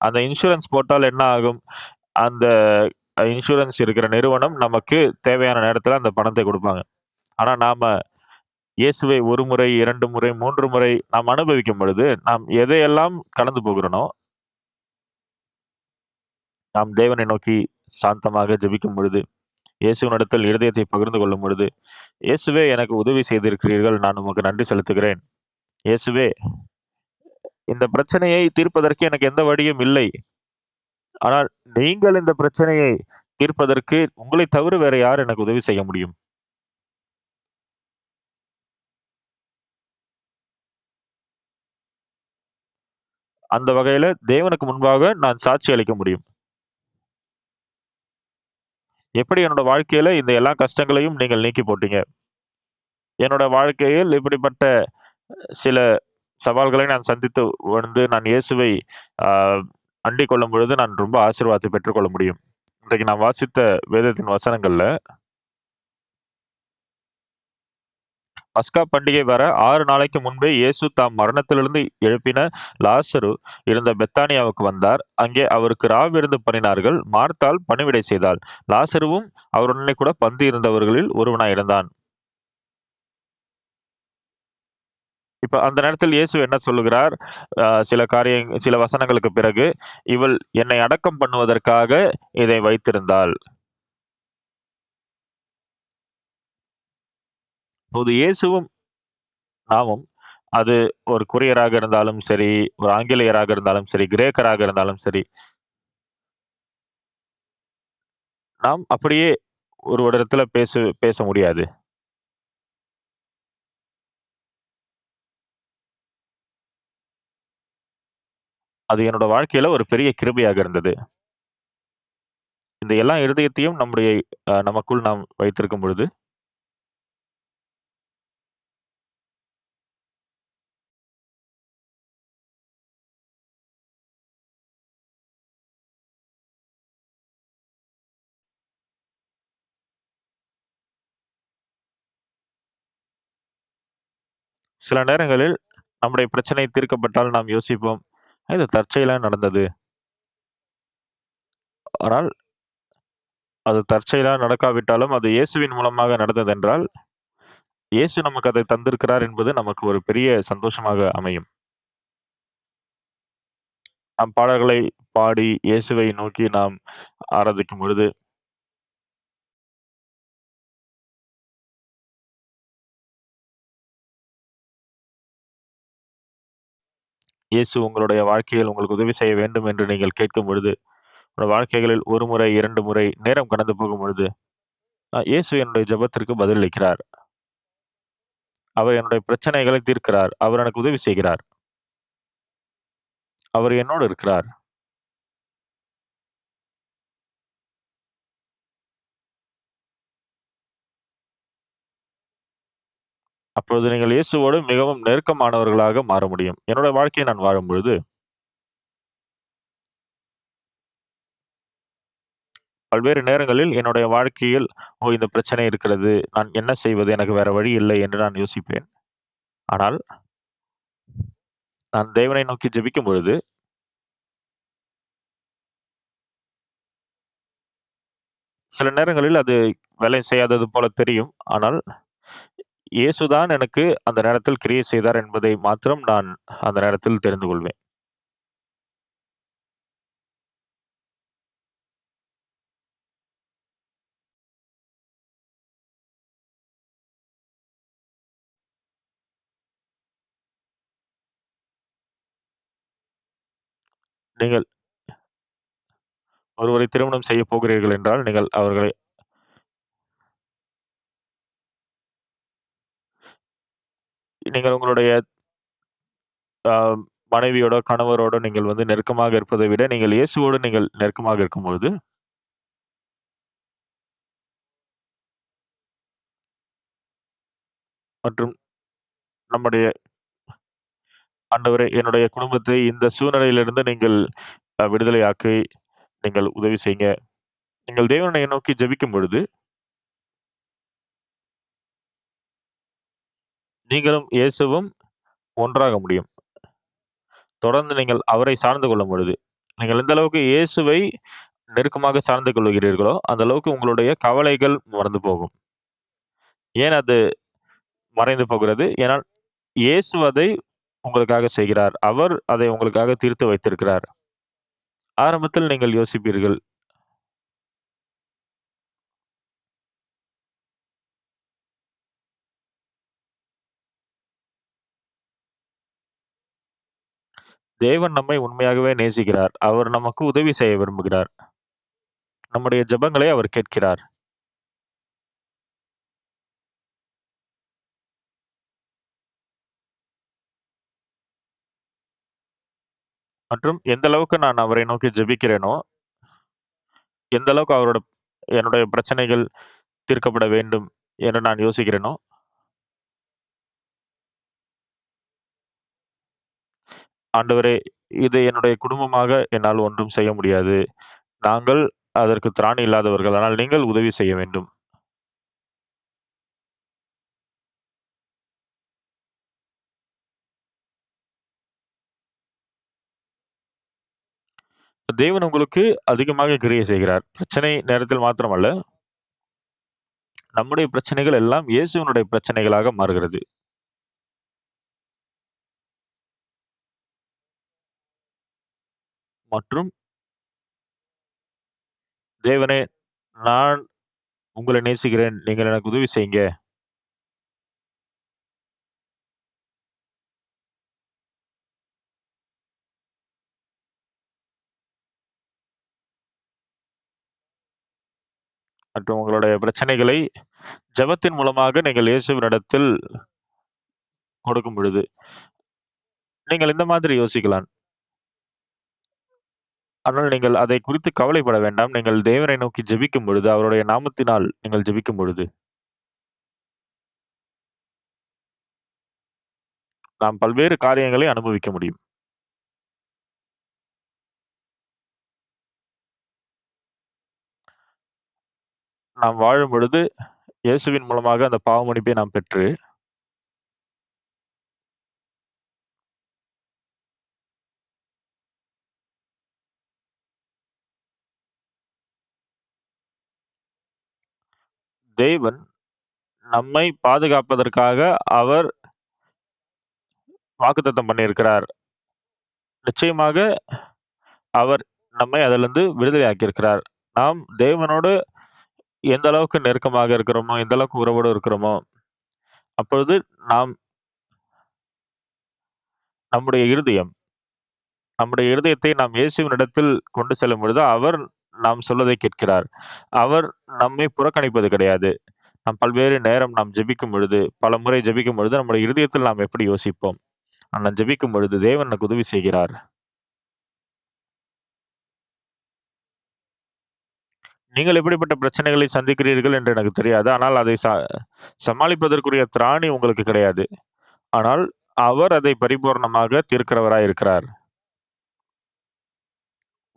அந்த இன்சூரன்ஸ் போட்டால் என்ன ஆகும்? அந்த இன்சூரன்ஸ் இருக்கிற நிறுவனம் நமக்கு தேவையான நேரத்தில அந்த பணத்தை குடுப்பாங்க. ஆனா நாம இயேசுவை 1 முறை, 2 முறை, 3 முறை நாம் அனுபவிக்கும் பொழுது, நாம் எதையெல்லாம் கடந்து போகிறோனோ, நாம் தேவனை நோக்கி சாந்தமாக ஜெபிக்கும் பொழுது, இயேசுவினிடத்தில் இருதயத்தை பகிர்ந்து கொள்ளும் பொழுது, "இயேசுவே எனக்கு உதவி செய்திருக்கிறீர்கள். நான் உமக்கு நன்றி செலுத்துகிறேன். இயேசுவே இந்த பிரச்சனையை தீர்ப்பதற்கு எனக்கு எந்த வழியும் இல்லை. ஆனால் நீங்கள் இந்த பிரச்சனையை தீர்ப்பதற்கு உங்களைத் தவிர வேற யார் எனக்கு உதவி செய்ய முடியும்?" அந்த வகையில தேவனுக்கு முன்பாக நான் சாட்சி அளிக்க முடியும். எப்படி என்னோட வாழ்க்கையில இந்த எல்லா கஷ்டங்களையும் நீங்கள் நீக்கி போட்டீங்க. என்னோட வாழ்க்கையில் இப்படிப்பட்ட சில சவால்களை நான் சந்தித்து நான் இயேசுவை ஆ அண்டிக் கொள்ளும் பொழுது நான் ரொம்ப ஆசீர்வாதத்தை பெற்றுக்கொள்ள முடியும். இன்றைக்கு நான் வாசித்த வேதத்தின் வசனங்கள்ல, பஸ்கா பண்டிகை வர 6 நாளைக்கு முன்பே இயேசு தாம் மரணத்திலிருந்து எழுப்பின லாசரு இருந்த பெத்தானியாவுக்கு வந்தார். அங்கே அவருக்கு ராவிருந்து பண்ணினார்கள். மார்த்தாள் பணிவிடை செய்தாள். லாசருவும் அவருடனே கூட பந்தி இருந்தவர்களில் ஒருவனாய் இருந்தான். இப்ப அந்த நேரத்தில் இயேசு என்ன சொல்லுகிறார்? சில வசனங்களுக்கு பிறகு, "இவள் என்னை அடக்கம் பண்ணுவதற்காக இதை வைத்திருந்தாள்." இப்போது இயேசுவும் நாமும் அது ஒரு கொரியராக இருந்தாலும் சரி, ஒரு ஆங்கிலேயராக இருந்தாலும் சரி, கிரேக்கராக இருந்தாலும் சரி, நாம் அப்படியே ஒரு இடத்துல பேச முடியாது. அது என்னோட வாழ்க்கையில ஒரு பெரிய கிருபையாக இருந்தது. இந்த எல்லா இருதயத்தையும் நமக்குள் நாம் வைத்திருக்கும் பொழுது, சில நேரங்களில் நம்முடைய பிரச்சனை தீர்க்கப்பட்டால் நாம் யோசிப்போம், இது தற்செயலா நடந்தது. ஆனால் அது தற்செயலா நடக்காவிட்டாலும், அது இயேசுவின் மூலமாக நடந்ததென்றால், இயேசு நமக்கு அதை தந்திருக்கிறார் என்பது நமக்கு ஒரு பெரிய சந்தோஷமாக அமையும். நாம் பாடல்களை பாடி இயேசுவை நோக்கி நாம் ஆராதிக்கும் பொழுது, இயேசு உங்களுடைய வாழ்க்கையில் உங்களுக்கு உதவி செய்ய வேண்டும் என்று நீங்கள் கேட்கும் பொழுது, உங்களுடைய வாழ்க்கைகளில் 1 முறை, 2 முறை நேரம் கடந்து போகும்பொழுது, இயேசு என்னுடைய ஜெபத்திற்கு பதிலளிக்கிறார். அவர் என்னுடைய பிரச்சனைகளை தீர்க்கிறார். அவர் எனக்கு உதவி செய்கிறார். அவர் என்னோடு இருக்கிறார். அப்பொழுது நீங்கள் இயேசுவோடு மிகவும் நெருக்கமானவர்களாக மாற முடியும். என்னுடைய வாழ்க்கையை நான் வாழும்பொழுது, பல்வேறு நேரங்களில் என்னுடைய வாழ்க்கையில், இந்த பிரச்சனை இருக்கிறது. நான் என்ன செய்வது? எனக்கு வேற வழி இல்லை என்று நான் யோசிப்பேன். ஆனால், நான் தேவனை நோக்கி ஜெபிக்கும் பொழுது, சில நேரங்களில் அது வேலை செய்யாதது போல தெரியும். ஆனால், இயேசு தான் எனக்கு அந்த நேரத்தில் கிரியை செய்தார் என்பதை மாத்திரம் நான் அந்த நேரத்தில் தெரிந்து கொள்வேன். நீங்கள் ஒருவரை திருமணம் செய்யப் போகிறீர்கள் என்றால், நீங்கள் உங்களுடைய அ மனைவியோட, கணவரோட நீங்கள் வந்து நெருக்கமாக இருப்பதை விட, நீங்கள் இயேசுவோடு நீங்கள் நெருக்கமாக இருக்கும்பொழுது, மற்றும் நம்முடைய ஆண்டவரே, என்னுடைய குடும்பத்தை இந்த சூழ்நிலையிலிருந்து நீங்கள் விடுதலையாக்கி, நீங்கள் உதவி செய்யுங்க. நீங்கள் தேவனை நோக்கி ஜெபிக்கும் பொழுது, நீங்களும் இயேசுவும் ஒன்றாக முடியும். தொடர்ந்து நீங்கள் அவரை சார்ந்து கொள்ளும் பொழுது. நீங்கள் எந்த அளவுக்கு இயேசுவை நெருக்கமாக சார்ந்து கொள்கிறீர்களோ, அந்த அளவுக்கு உங்களுடைய கவலைகள் மறந்து போகும். ஏன் அது மறைந்து போகிறது? ஏனால் இயேசு அதை உங்களுக்காக செய்கிறார். அவர் அதை உங்களுக்காக தீர்த்து வைத்திருக்கிறார். ஆரம்பத்தில் நீங்கள் யோசிப்பீர்கள், தேவன் நம்மை உண்மையாகவே நேசிக்கிறார். அவர் நமக்கு உதவி செய்ய விரும்புகிறார். நம்முடைய ஜெபங்களை அவர் கேட்கிறார். மற்றும் எந்த அளவுக்கு நான் அவரை நோக்கி ஜெபிக்கிறேனோ, எந்த அளவுக்கு என்னுடைய பிரச்சனைகள் தீர்க்கப்பட வேண்டும் என்று நான் யோசிக்கிறேனோ, ஆண்டவரே, இது என்னுடைய குடும்பமாக என்னால் ஒன்றும் செய்ய முடியாது. நாங்கள் அதற்கு திராணி இல்லாதவர்கள். ஆனால் நீங்கள் உதவி செய்ய வேண்டும். தேவன் உங்களுக்கு அதிகமாக கிரியை செய்கிறார். பிரச்சனை நேரத்தில் மாத்திரமல்ல, நம்முடைய பிரச்சனைகள் எல்லாம் இயேசுவினுடைய பிரச்சனைகளாக மாறுகிறது. மற்றும் தேவனே, நான் உங்களை நேசிக்கிறேன். நீங்கள் எனக்கு உதவி செய்யுங்க. மற்றும் உங்களுடைய பிரச்சனைகளை ஜெபத்தின் மூலமாக நீங்கள் இயேசுவினிடத்தில் கொடுக்கும் பொழுது, நீங்கள் இந்த மாதிரி யோசிக்கலாம். ஆனால் நீங்கள் அதை குறித்து கவலைப்பட வேண்டாம். நீங்கள் தேவனை நோக்கி ஜெபிக்கும் பொழுது, அவருடைய நாமத்தினால் நீங்கள் ஜெபிக்கும் பொழுது, நாம் பல்வேறு காரியங்களை அனுபவிக்க முடியும். நாம் வாழும் பொழுது, இயேசுவின் மூலமாக அந்த பாவ மன்னிப்பை நாம் பெற்று, தேவன் நம்மை பாதுகாப்பதற்காக அவர் வாக்குத்தத்தம் பண்ணியிருக்கிறார். நிச்சயமாக அவர் நம்மை அதிலிருந்து விடுதலையாக்கியிருக்கிறார். நாம் தேவனோடு எந்த அளவுக்கு நெருக்கமாக இருக்கிறோமோ, எந்த அளவுக்கு உறவோடு இருக்கிறோமோ, அப்பொழுது நாம் நம்முடைய இருதயம் நம்முடைய இருதயத்தை நாம் இயேசுவினிடத்தில் கொண்டு செல்லும் பொழுது, அவர் நாம் சொல்வதை கேட்கிறார். அவர் நம்மை புறக்கணிப்பது கிடையாது. நாம் பல்வேறு நேரம் நாம் ஜெபிக்கும் பொழுது, பலமுறை ஜெபிக்கும் பொழுது, நம்முடைய இருதயத்தில் நாம் எப்படி யோசிப்போம்? நான் ஜெபிக்கும் பொழுது தேவன் எனக்கு உதவி செய்கிறார். நீங்கள் எப்படிப்பட்ட பிரச்சனைகளை சந்திக்கிறீர்கள் என்று எனக்கு தெரியாது. ஆனால் அதை சமாளிப்பதற்குரிய திராணி உங்களுக்கு கிடையாது. ஆனால் அவர் அதை பரிபூரணமாக தீர்க்கிறவராய் இருக்கிறார்.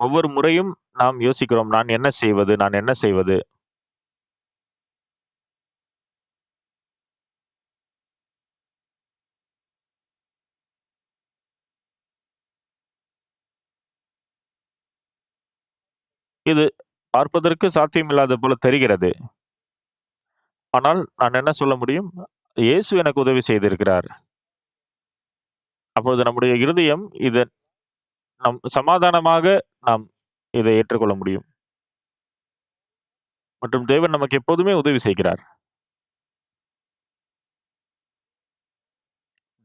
ஒவ்வொரு முறையும் நாம் யோசிக்கிறோம், "நான் என்ன செய்வது? நான் என்ன செய்வது?" இது பார்ப்பதற்கு சாத்தியமில்லாதது போல தெரிகிறது. ஆனால் நான் என்ன சொல்ல முடியும்? இயேசு எனக்கு உதவி செய்திருக்கிறார். அப்பொழுது நம்முடைய இருதயம் இத சமாதானமாக நாம் இதை ஏற்றுக்கொள்ள முடியும். மற்றும் தேவன் நமக்கு எப்போதுமே உதவி செய்கிறார்.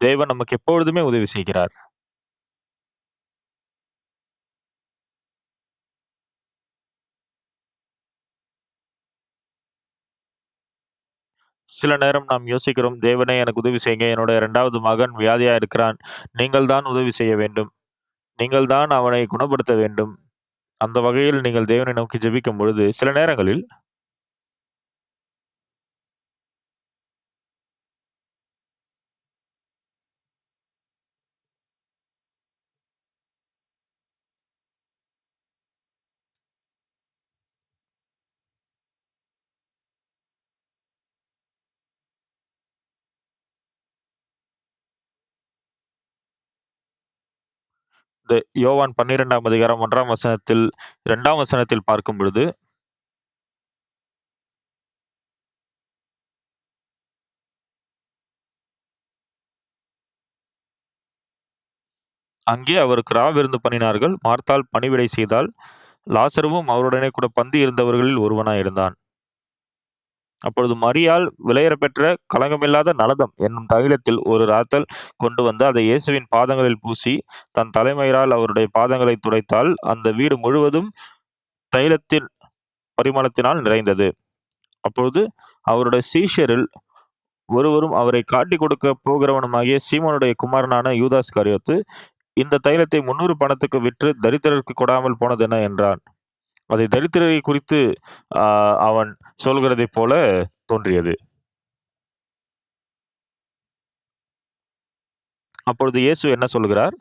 தேவன் நமக்கு எப்பொழுதுமே உதவி செய்கிறார். சில நேரம் நாம் யோசிக்கிறோம், "தேவனே எனக்கு உதவி செய்யுங்க. என்னுடைய 2வது மகன் வியாதியா இருக்கிறான். நீங்கள் தான் உதவி செய்ய வேண்டும். நீங்கள் தான் அவனை குணப்படுத்த வேண்டும்." அந்த வகையில் நீங்கள் தேவனை நோக்கி ஜெபிக்கும் பொழுது, சில நேரங்களில் இந்த யோவான் 12ஆம் அதிகாரம் 1ஆம் வசனத்தில் 2ஆம் வசனத்தில் பார்க்கும் பொழுது, அங்கே அவருக்கு விருந்து பண்ணினார்கள். மார்த்தாள் பணிவிடை செய்தாள். லாசருவும் அவருடனே கூட பந்தி இருந்தவர்களில் ஒருவனாய் இருந்தான். அப்பொழுது மரியாள் விலையேறப்பெற்ற களங்கமில்லாத நலதம் என்னும் தைலத்தில் ஒரு ராத்தல் கொண்டு வந்து அதை இயேசுவின் பாதங்களில் பூசி, தன் தலைமயிரால் அவருடைய பாதங்களைத் துடைத்தாள். அந்த வீடு முழுவதும் தைலத்தின் பரிமளத்தினால் நிறைந்தது. அப்பொழுது அவருடைய சீஷரில் ஒருவரும் அவரைக் காட்டிக் கொடுக்கப் போகிறவனுமாகிய சீமோனுடைய குமாரனான யூதாஸ் காரியோத்து, இந்த தைலத்தை 300 பணத்துக்கு விற்று தரித்திரருக்குக் கொடாமல் போனதென்ன என்றான். அதை தரித்திரரைக் குறித்து அவன் சொல்கிறதைப் போல தோன்றியது. அப்பொழுது இயேசு என்ன சொல்கிறார்?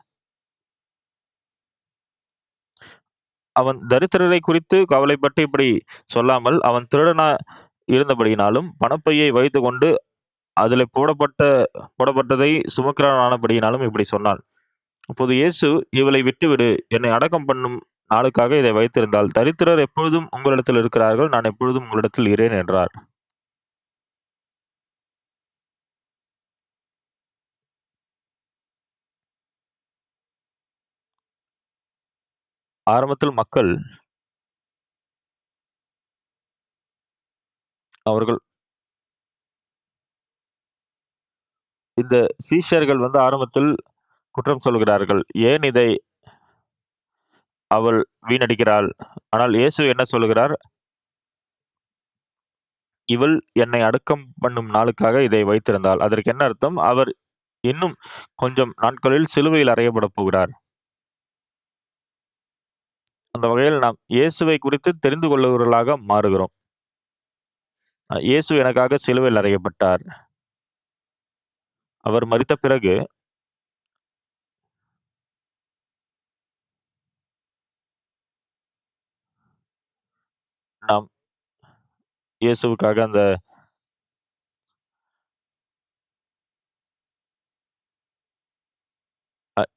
அவன் தரித்திரரைக் குறித்து கவலைப்பட்டு இப்படி சொல்லாமல், அவன் திருடனா இருந்தபடியினாலும், பணப்பையை வைத்துக்கொண்டு அதிலே போடப்பட்டதை சுமக்கிறவனானபடியினாலும் இப்படி சொன்னான். அப்போது இயேசு, இவளை விட்டுவிடு, என்னை அடக்கம் பண்ணும் நாளுக்காக இதை வைத்திருந்தாள். தரித்திரர் எப்பொழுதும் உங்களிடத்தில் இருக்கிறார்கள், நான் எப்பொழுதும் உங்களிடத்தில் இரேன் என்றார். ஆரம்பத்தில் மக்கள் அவர்கள் இந்த சீஷர்கள் ஆரம்பத்தில் குற்றம் சொல்கிறார்கள். ஏன் இதை அவள் வீணடிக்கிறாள்? ஆனால் இயேசு என்ன சொல்லுகிறார்? இவள் என்னை அடக்கம் பண்ணும் நாளுக்காக இதை வைத்திருந்தாள். அதற்கு என்ன அர்த்தம்? அவர் இன்னும் கொஞ்சம் நாட்களில் சிலுவையில் அறையப்படப் போகிறார். அந்த வகையில் நாம் இயேசுவை குறித்து தெரிந்து கொள்ளுகிறவர்களாக மாறுகிறோம். இயேசு எனக்காக சிலுவையில் அறையப்பட்டார். அவர் மரித்த பிறகு நாம் இயேசுவுக்காக அந்த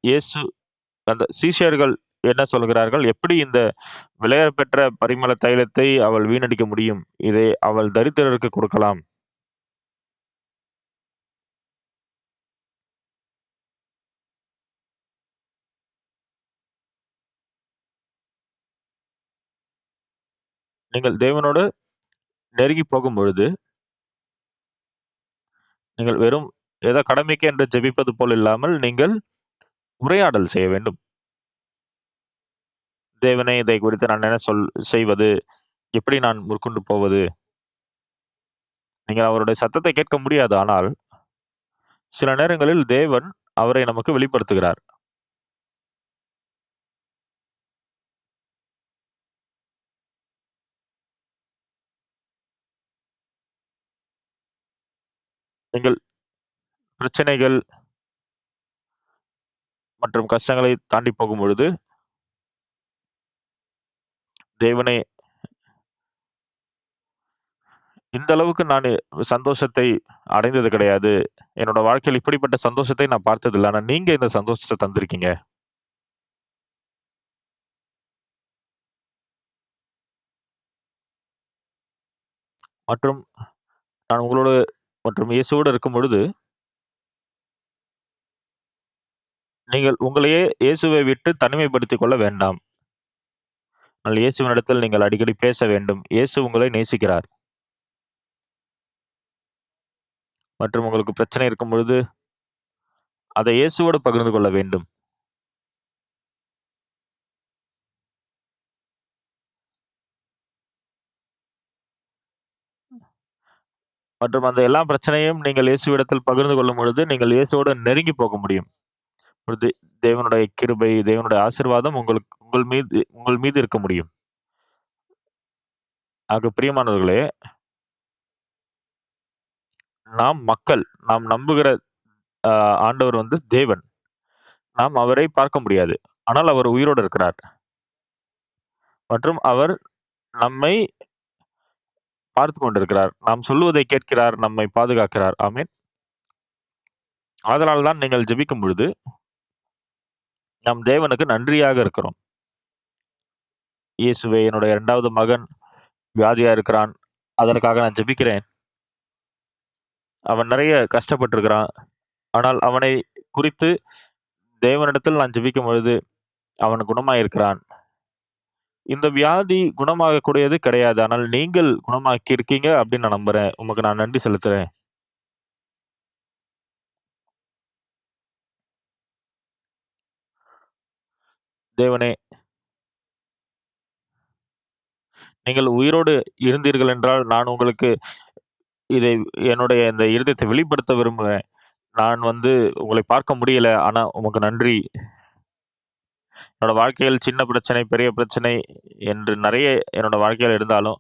இயேசு அந்த சீஷர்கள் என்ன சொல்கிறார்கள்? எப்படி இந்த விலையேறப்பெற்ற பரிமள தைலத்தை அவள் வீணடிக்க முடியும்? இதை அவள் தரித்திரருக்கு கொடுக்கலாம். நீங்கள் தேவனோடு நெருங்கிப் போகும்பொழுது, நீங்கள் வெறும் ஏதோ கடமைக்கு என்று ஜெபிப்பது போல் இல்லாமல், நீங்கள் உரையாடல் செய்ய வேண்டும். தேவனே, இதை குறித்து நான் என்ன செய்வது? எப்படி நான் முற்கொண்டு போவது? நீங்கள் அவருடைய சத்தத்தை கேட்க முடியாது. ஆனால், சில நேரங்களில் தேவன் அவரை நமக்கு வெளிப்படுத்துகிறார். நீங்கள் பிரச்சனைகள் மற்றும் கஷ்டங்களை தாண்டி போகும்பொழுது, தேவனே, இந்த அளவுக்கு நானு சந்தோஷத்தை அடைந்தது கிடையாது. என்னோட வாழ்க்கையில இப்படிப்பட்ட சந்தோஷத்தை நான் பார்த்ததில்ல. ஆனா நீங்க இந்த சந்தோஷத்த தந்திருக்கீங்க. மற்றும் நான் உங்களோடு மற்றும் இயேசுவோடு இருக்கும்பொழுது, நீங்கள் உங்களையே இயேசுவை விட்டு தனிமைப்படுத்திக் கொள்ள வேண்டாம். ஆனால் இயேசுவினிடத்தில் நீங்கள் அடிக்கடி பேச வேண்டும். இயேசு உங்களை நேசிக்கிறார். மற்றும் உங்களுக்கு பிரச்சனை இருக்கும் பொழுது, அதை இயேசுவோடு பகிர்ந்து கொள்ள வேண்டும். மற்றும் அந்த எல்லா பிரச்சனையும் நீங்கள் இயேசுவிடத்தில் பகிர்ந்து கொள்ளும் பொழுது, நீங்கள் இயேசுவோடு நெருங்கி போக முடியும். ஒரு தேவனுடைய கிருபை, தேவனுடைய ஆசீர்வாதம் உங்கள் மீது இருக்க முடியும். ஆக பிரியமானவர்களே, நாம் மக்கள். நாம் நம்புகிற அ ஆண்டவர் தேவன். நாம் அவரை பார்க்க முடியாது. ஆனால் அவர் உயிரோடு இருக்கிறார். மற்றும் அவர் நம்மை பார்த்துக் கொண்டிருக்கிறார். நாம் சொல்லுவதை கேட்கிறார். நம்மை பாதுகாக்கிறார். ஆமென். ஆதலால் தான் நீங்கள் ஜெபிக்கும் பொழுது, நம் தேவனுக்கு நன்றியாக இருக்கிறோம். இயேசுவே, என்னுடைய 2வது மகன் வியாதியா இருக்கிறான். அதற்காக நான் ஜெபிக்கிறேன். அவன் நெறைய கஷ்டப்பட்டுருக்கிறான். ஆனால் அவனை குறித்து தேவனிடத்தில் நான் ஜெபிக்கும் பொழுது, அவன் குணமாயிருக்கிறான். இந்த வியாதி குணமாகக்கூடியது கிடையாது. ஆனால் நீங்கள் குணமாக்கி இருக்கீங்க அப்படின்னு நான் நம்புறேன். உமக்கு நான் நன்றி செலுத்துறேன். தேவனே, நீங்கள் உயிரோடு இருந்தீர்கள் என்றால், நான் உங்களுக்கு இதை என்னுடைய இந்த இருதயத்தை வெளிப்படுத்த விரும்புறேன். நான் உங்களை பார்க்க முடியல. ஆனா உமக்கு நன்றி. என்னோட வாழ்க்கையில் சின்ன பிரச்சனை, பெரிய பிரச்சனை என்று நெறைய என்னோட வாழ்க்கையில இருந்தாலும்,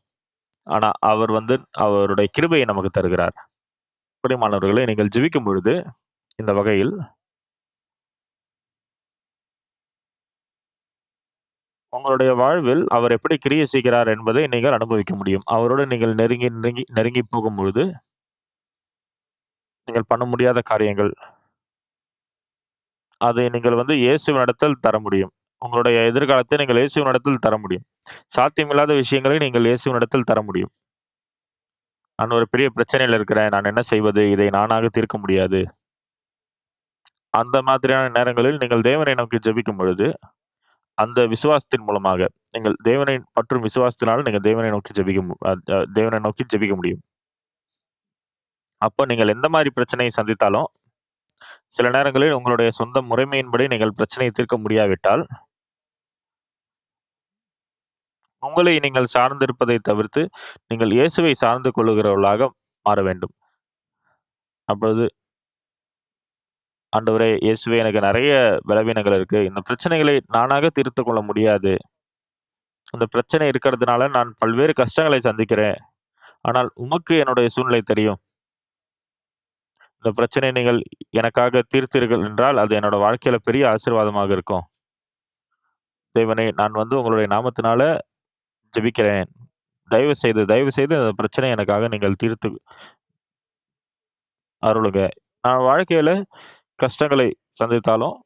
ஆனா அவருடைய கிருபையை நமக்கு தருகிறார். பிரியமானவர்களே, நீங்கள் ஜெபிக்கும் பொழுது, இந்த வகையில் உங்களுடைய வாழ்வில் அவர் எப்படி கிரியை செய்கிறார் என்பதை நீங்கள் அனுபவிக்க முடியும். அவரோடு நீங்கள் நெருங்கி, நெருங்கி, நெருங்கி போகும்பொழுது, நீங்கள் பண்ண முடியாத காரியங்கள், அதை நீங்கள் இயேசுவினிடத்தில் தர முடியும். உங்களுடைய எதிர்காலத்தை நீங்கள் இயேசுவினிடத்தில் தர முடியும். சாத்தியமில்லாத விஷயங்களை நீங்கள் இயேசுவினிடத்தில் தர முடியும். நான் ஒரு பெரிய பிரச்சனையில இருக்கிறேன். நான் என்ன செய்வது? இதை நானாக தீர்க்க முடியாது. அந்த மாதிரியான நேரங்களில் நீங்கள் தேவனை நோக்கி ஜெபிக்கும் பொழுது, அந்த விசுவாசத்தின் மூலமாக நீங்கள் தேவனை பற்றும் விசுவாசத்தினால் நீங்க தேவனை நோக்கி ஜெபிக்க மு அ அ தேவனை நோக்கி ஜெபிக்க முடியும். அப்ப நீங்கள் எந்த மாரி பிரச்சனையை சந்தித்தாலும், சில நேரங்களில் உங்களுடைய சொந்த முறைமையின்படி நீங்கள் பிரச்சனையை தீர்க்க முடியாவிட்டால், உங்களை நீங்கள் சார்ந்திருப்பதை தவிர்த்து, நீங்கள் இயேசுவை சார்ந்து கொள்ளுகிறவர்களாக மாற வேண்டும். அப்பொழுது, "ஆண்டவரே, இயேசுவே, எனக்கு நெறைய பலவீனங்கள் இருக்கு. இந்த பிரச்சனைகளை நானாக தீர்த்துக் கொள்ள முடியாது. இந்த பிரச்சனை இருக்கிறதுனால நான் பல்வேறு கஷ்டங்களை சந்திக்கிறேன். ஆனால் உமக்கு என்னுடைய சூழ்நிலை தெரியும். இந்த பிரச்சனையை நீங்கள் எனக்காக தீர்த்தீர்கள் என்றால், அது என்னோட வாழ்க்கையில பெரிய ஆசீர்வாதமாக இருக்கும். தேவனே, நான் உங்களுடைய நாமத்தினால ஜெபிக்கிறேன். தயவு செய்து அந்த பிரச்சனைய எனக்காக நீங்கள் தீர்த்து அருளுங்க." நான் வாழ்க்கையில கஷ்டங்களை சந்தித்தாலும்,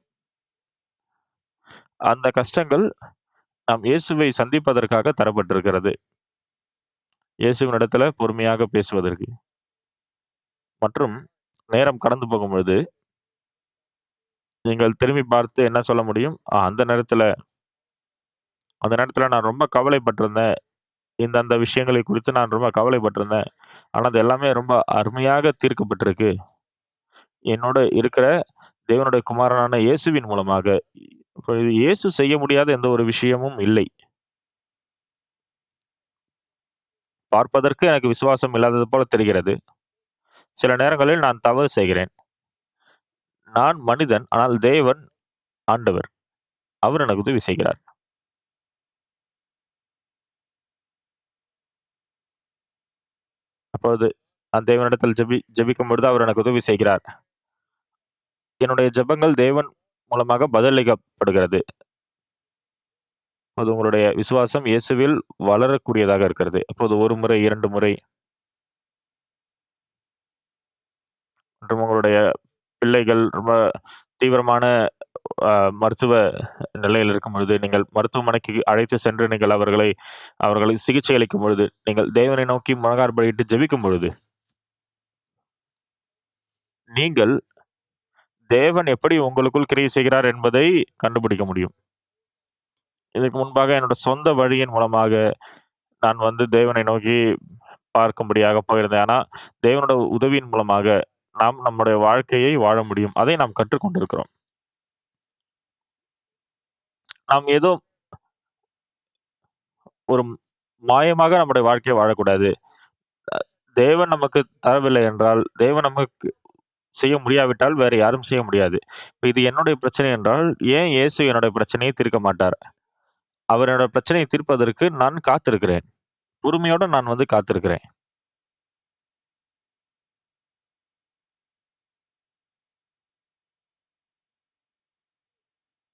அந்த கஷ்டங்கள் நாம் இயேசுவை சந்திப்பதற்காக தரப்பட்டிருக்கிறது. இயேசுவினிடத்தில பொறுமையாக பேசுவதற்கு. மற்றும் நேரம் கடந்து போகும்பொழுது, நீங்கள் திரும்பி பார்த்து என்ன சொல்ல முடியும்? அந்த நேரத்தில நான் ரொம்ப கவலைப்பட்டிருந்தேன். அந்த விஷயங்களை குறித்து நான் ரொம்ப கவலைப்பட்டிருந்தேன். ஆனா, அது எல்லாமே ரொம்ப அருமையாக தீர்க்கப்பட்டிருக்கு. என்னோட இருக்கிற தேவனுடைய குமாரனான இயேசுவின் மூலமாக. இப்ப இது இயேசு செய்ய முடியாத எந்த ஒரு விஷயமும் இல்லை. பார்ப்பதற்கு எனக்கு விசுவாசம் இல்லாதது போல தெரிகிறது. சில நேரங்களில் நான் தவறு செய்கிறேன். நான் மனிதன். ஆனால் தேவன் ஆண்டவர். அவர் எனக்கு உதவி செய்கிறார். அப்பொழுது நான் தேவனிடத்தில் ஜெபிக்கும் பொழுது அவர் எனக்கு உதவி செய்கிறார். என்னுடைய ஜெபங்கள் தேவன் மூலமாக பதிலளிக்கப்படுகிறது. அது உங்களுடைய விசுவாசம் இயேசுவில் வளரக்கூடியதாக இருக்கிறது. அப்போது 1 முறை, 2 முறை மற்றும் உங்களுடைய பிள்ளைகள் ரொம்ப தீவிரமான அ மருத்துவ நிலையில் இருக்கும் பொழுது, நீங்கள் மருத்துவமனைக்கு அழைத்து சென்று நீங்கள் அவர்களை சிகிச்சை அளிக்கும் பொழுது, நீங்கள் தேவனை நோக்கி முழங்காற்படியிட்டு ஜெபிக்கும் பொழுது, நீங்கள் தேவன் எப்படி உங்களுக்குள் கிரியை செய்கிறார் என்பதை கண்டுபிடிக்க முடியும். இதற்கு முன்பாக என்னோட சொந்த வழியின் மூலமாக நான் தேவனை நோக்கி பார்க்கும்படியாக போயிருந்தேன். ஆனா, தேவனோட உதவியின் மூலமாக நாம் நம்முடைய வாழ்க்கையை வாழ முடியும். அதை நாம் கற்றுக்கொண்டிருக்கிறோம். நாம் ஏதோ ஒரு மாயமாக நம்முடைய வாழ்க்கைய வாழக்கூடாது. தேவன் நமக்கு தரவில்லை என்றால், தேவன் நமக்கு செய்ய முடியாவிட்டால் வேற யாரும் செய்ய முடியாது. இப்ப இது என்னுடைய பிரச்சனை என்றால், ஏன் இயேசு என்னுடைய பிரச்சனையை தீர்க்க மாட்டார்? அவர் என்னோட பிரச்சனையை தீர்ப்பதற்கு நான் காத்திருக்கிறேன். பொறுமையோட நான் காத்திருக்கிறேன்.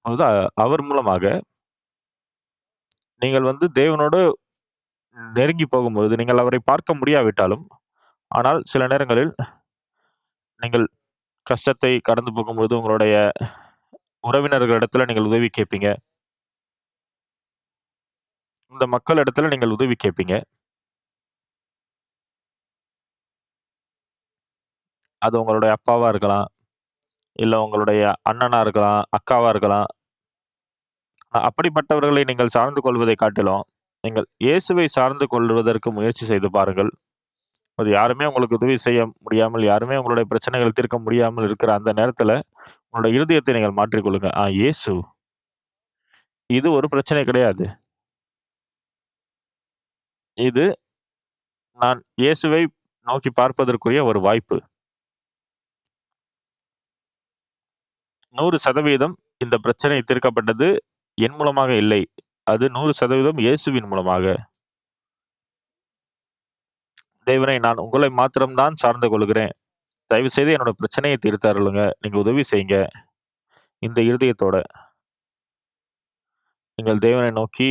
அதுதான் அவர் மூலமாக நீங்கள் தேவனோடு நெருங்கி போகும்பொழுது, நீங்கள் அவரை பார்க்க முடியாவிட்டாலும், ஆனால் சில நேரங்களில் நீங்கள் கஷ்டத்தை கடந்து போகும்பொழுது, உங்களுடைய உறவினர்களிடத்துல நீங்கள் உதவி கேட்பீங்க. இந்த மக்கள் இடத்துல நீங்கள் உதவி கேட்பீங்க. அது உங்களுடைய அப்பாவா இருக்கலாம், இல்ல உங்களுடைய அண்ணனா இருக்கலாம், அக்காவா இருக்கலாம். அப்படிப்பட்டவர்களை நீங்கள் சார்ந்து கொள்வதைக் காட்டிலும், நீங்கள் இயேசுவை சார்ந்து கொள்வதற்கு முயற்சி செய்து பாருங்கள். அது யாருமே உங்களுக்கு உதவி செய்ய முடியாமல், யாருமே உங்களுடைய பிரச்சனைகள் தீர்க்க முடியாமல் இருக்கிற அந்த நேரத்துல, உங்களுடைய இருதயத்தை நீங்கள் மாற்றிக் கொள்ளுங்க. இயேசு, இது ஒரு பிரச்சனை கிடையாது. இது நான் இயேசுவை நோக்கி பார்ப்பதற்குரிய ஒரு வாய்ப்பு. 100% இந்த பிரச்சனை தீர்க்கப்பட்டது என் மூலமாக இல்லை. அது 100% இயேசுவின் மூலமாக. தேவனே, நான் உங்களை மாத்திரம் தான் சார்ந்து கொள்கிறேன். தயவு செய்து என்னோட பிரச்சனைய தீர்த்து அருளுங்க. நீங்க உதவி செய்யுங்க. இந்த இருதயத்தோட நீங்கள் தேவனை நோக்கி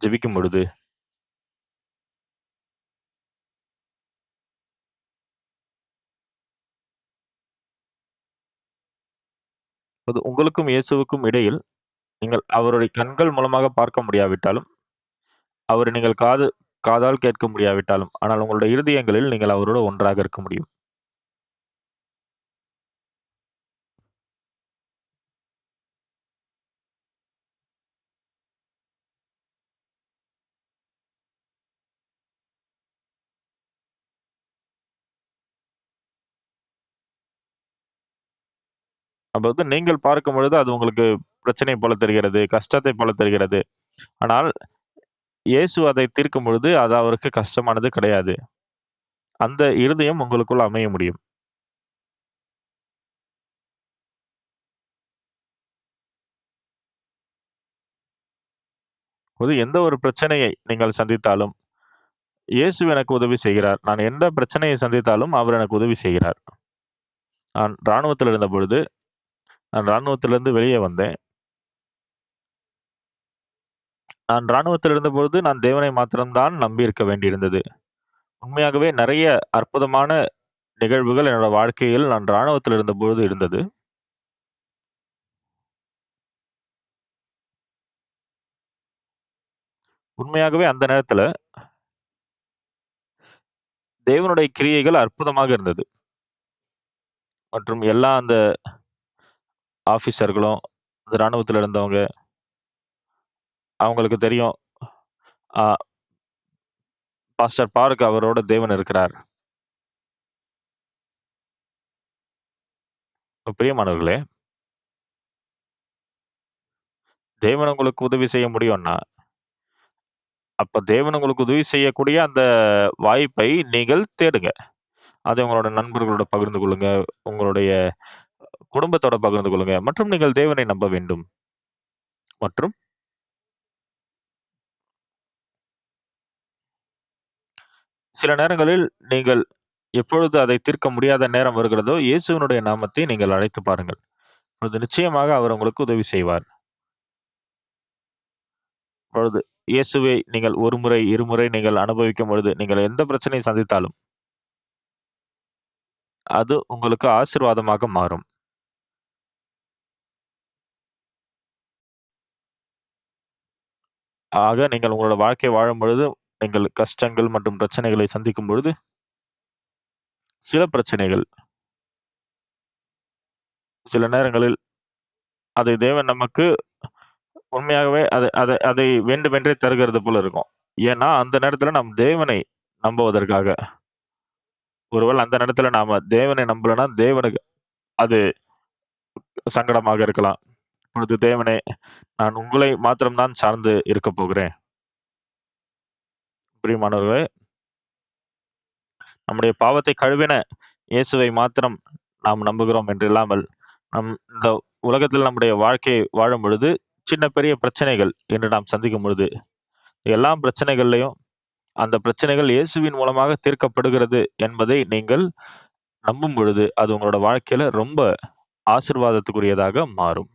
ஜெபிக்கும் பொழுது, அது உங்களுக்கும் இயேசுவுக்கும் இடையில் நீங்கள் அவருடைய கண்கள் மூலமாக பார்க்க முடியாவிட்டாலும், அவரை நீங்கள் காதால் கேட்க முடியாவிட்டாலும், ஆனால் உங்களுடைய இருதயங்களில் நீங்கள் அவரோடு ஒன்றாக இருக்க முடியும். அப்ப நீங்கள் பார்க்கும் பொழுது அது உங்களுக்கு பிரச்சனை போல தெரிகிறது, கஷ்டத்தை போல தெரிகிறது. ஆனால் இயேசு அதை தீர்க்கும் பொழுது, அது அவருக்கு கஷ்டமானது கிடையாது. அந்த இருதயம் உங்களுக்குள் அமைய முடியும். எந்த ஒரு பிரச்சனையை நீங்கள் சந்தித்தாலும், இயேசு எனக்கு உதவி செய்கிறார். நான் எந்த பிரச்சனையை சந்தித்தாலும் அவர் எனக்கு உதவி செய்கிறார். நான் ராணுவத்தில இருந்தபொழுது, நான் ராணுவத்திலிருந்து வெளியே வந்தேன். நான் ராணுவத்தில் இருந்தபொழுது, நான் தேவனை மாத்திரம் தான் நம்பியிருக்க வேண்டியிருந்தது. உண்மையாகவே நெறைய அற்புதமான நிகழ்வுகள் என்னோட வாழ்க்கையில் நான் ராணுவத்தில் இருந்தபொழுது இருந்தது. உண்மையாகவே அந்த நேரத்தில தேவனுடைய கிரியைகள் அற்புதமாக இருந்தது. மற்றும் எல்லா அந்த ஆஃபீசர்களும், அந்த ராணுவத்தில இருந்தவங்க, அவங்களுக்கு தெரியும். அ பாஸ்டர் பார்க் அவரோட தேவன் இருக்கிறார். பிரியமானவர்களே, தேவன் உங்களுக்கு உதவி செய்ய முடியும்னா, அப்ப தேவன் உங்களுக்கு உதவி செய்யக்கூடிய அந்த வாய்ப்பை நீங்கள் தேடுங்க. அதை உங்களோட நண்பர்களோட பகிர்ந்து கொள்ளுங்க. உங்களுடைய குடும்பத்தோட பகிர்ந்து கொள்ளுங்க. மற்றும் நீங்கள் தேவனை நம்ப வேண்டும். மற்றும் சில நேரங்களில் நீங்கள் எப்பொழுது அதை தீர்க்க முடியாத நேரம் வருகிறதோ, இயேசுவினுடைய நாமத்தை நீங்கள் அழைத்து பாருங்கள். அப்பொழுது நிச்சயமாக அவர் உங்களுக்கு உதவி செய்வார். அப்பொழுது இயேசுவை நீங்கள் ஒரு முறை, இருமுறை நீங்கள் அனுபவிக்கும் பொழுது, நீங்கள் எந்த பிரச்சனையை சந்தித்தாலும், அது உங்களுக்கு ஆசீர்வாதமாக மாறும். ஆக நீங்கள் உங்களோட வாழ்க்கை வாழும் பொழுது, நீங்கள் கஷ்டங்கள் மற்றும் பிரச்சனைகளை சந்திக்கும் பொழுது, சில பிரச்சனைகள், சில நேரங்களில் அதை தேவன் நமக்கு உண்மையாகவே அதை அதை அதை வேண்டுமென்றே தருகிறது போல இருக்கும். ஏன்னா, அந்த நேரத்தில நம் தேவனை நம்புவதற்காக. ஒருவேள அந்த நேரத்தில நாம தேவனை நம்பலன்னா, தேவனுக்கு அது சங்கடமாக இருக்கலாம். இப்பொழுது தேவனே, நான் உங்களை மாத்திரம் தான் சார்ந்து இருக்கப் போகிறேன். பிரியமானவர்களே, நம்முடைய பாவத்தை கழுவின இயேசுவை மாத்திரம் நாம் நம்புகிறோம் என்று இல்லாமல், இந்த உலகத்தில் நம்முடைய வாழ்க்கையை வாழும் பொழுது, சின்ன பெரிய பிரச்சனைகள் என்று நாம் சந்திக்கும் பொழுது, எல்லா பிரச்சனைகள்லயும் அந்த பிரச்சனைகள் இயேசுவின் மூலமாக தீர்க்கப்படுகிறது என்பதை நீங்கள் நம்பும் பொழுது, அது உங்களோட வாழ்க்கையில ரொம்ப ஆசீர்வாதத்துக்குரியதாக மாறும்.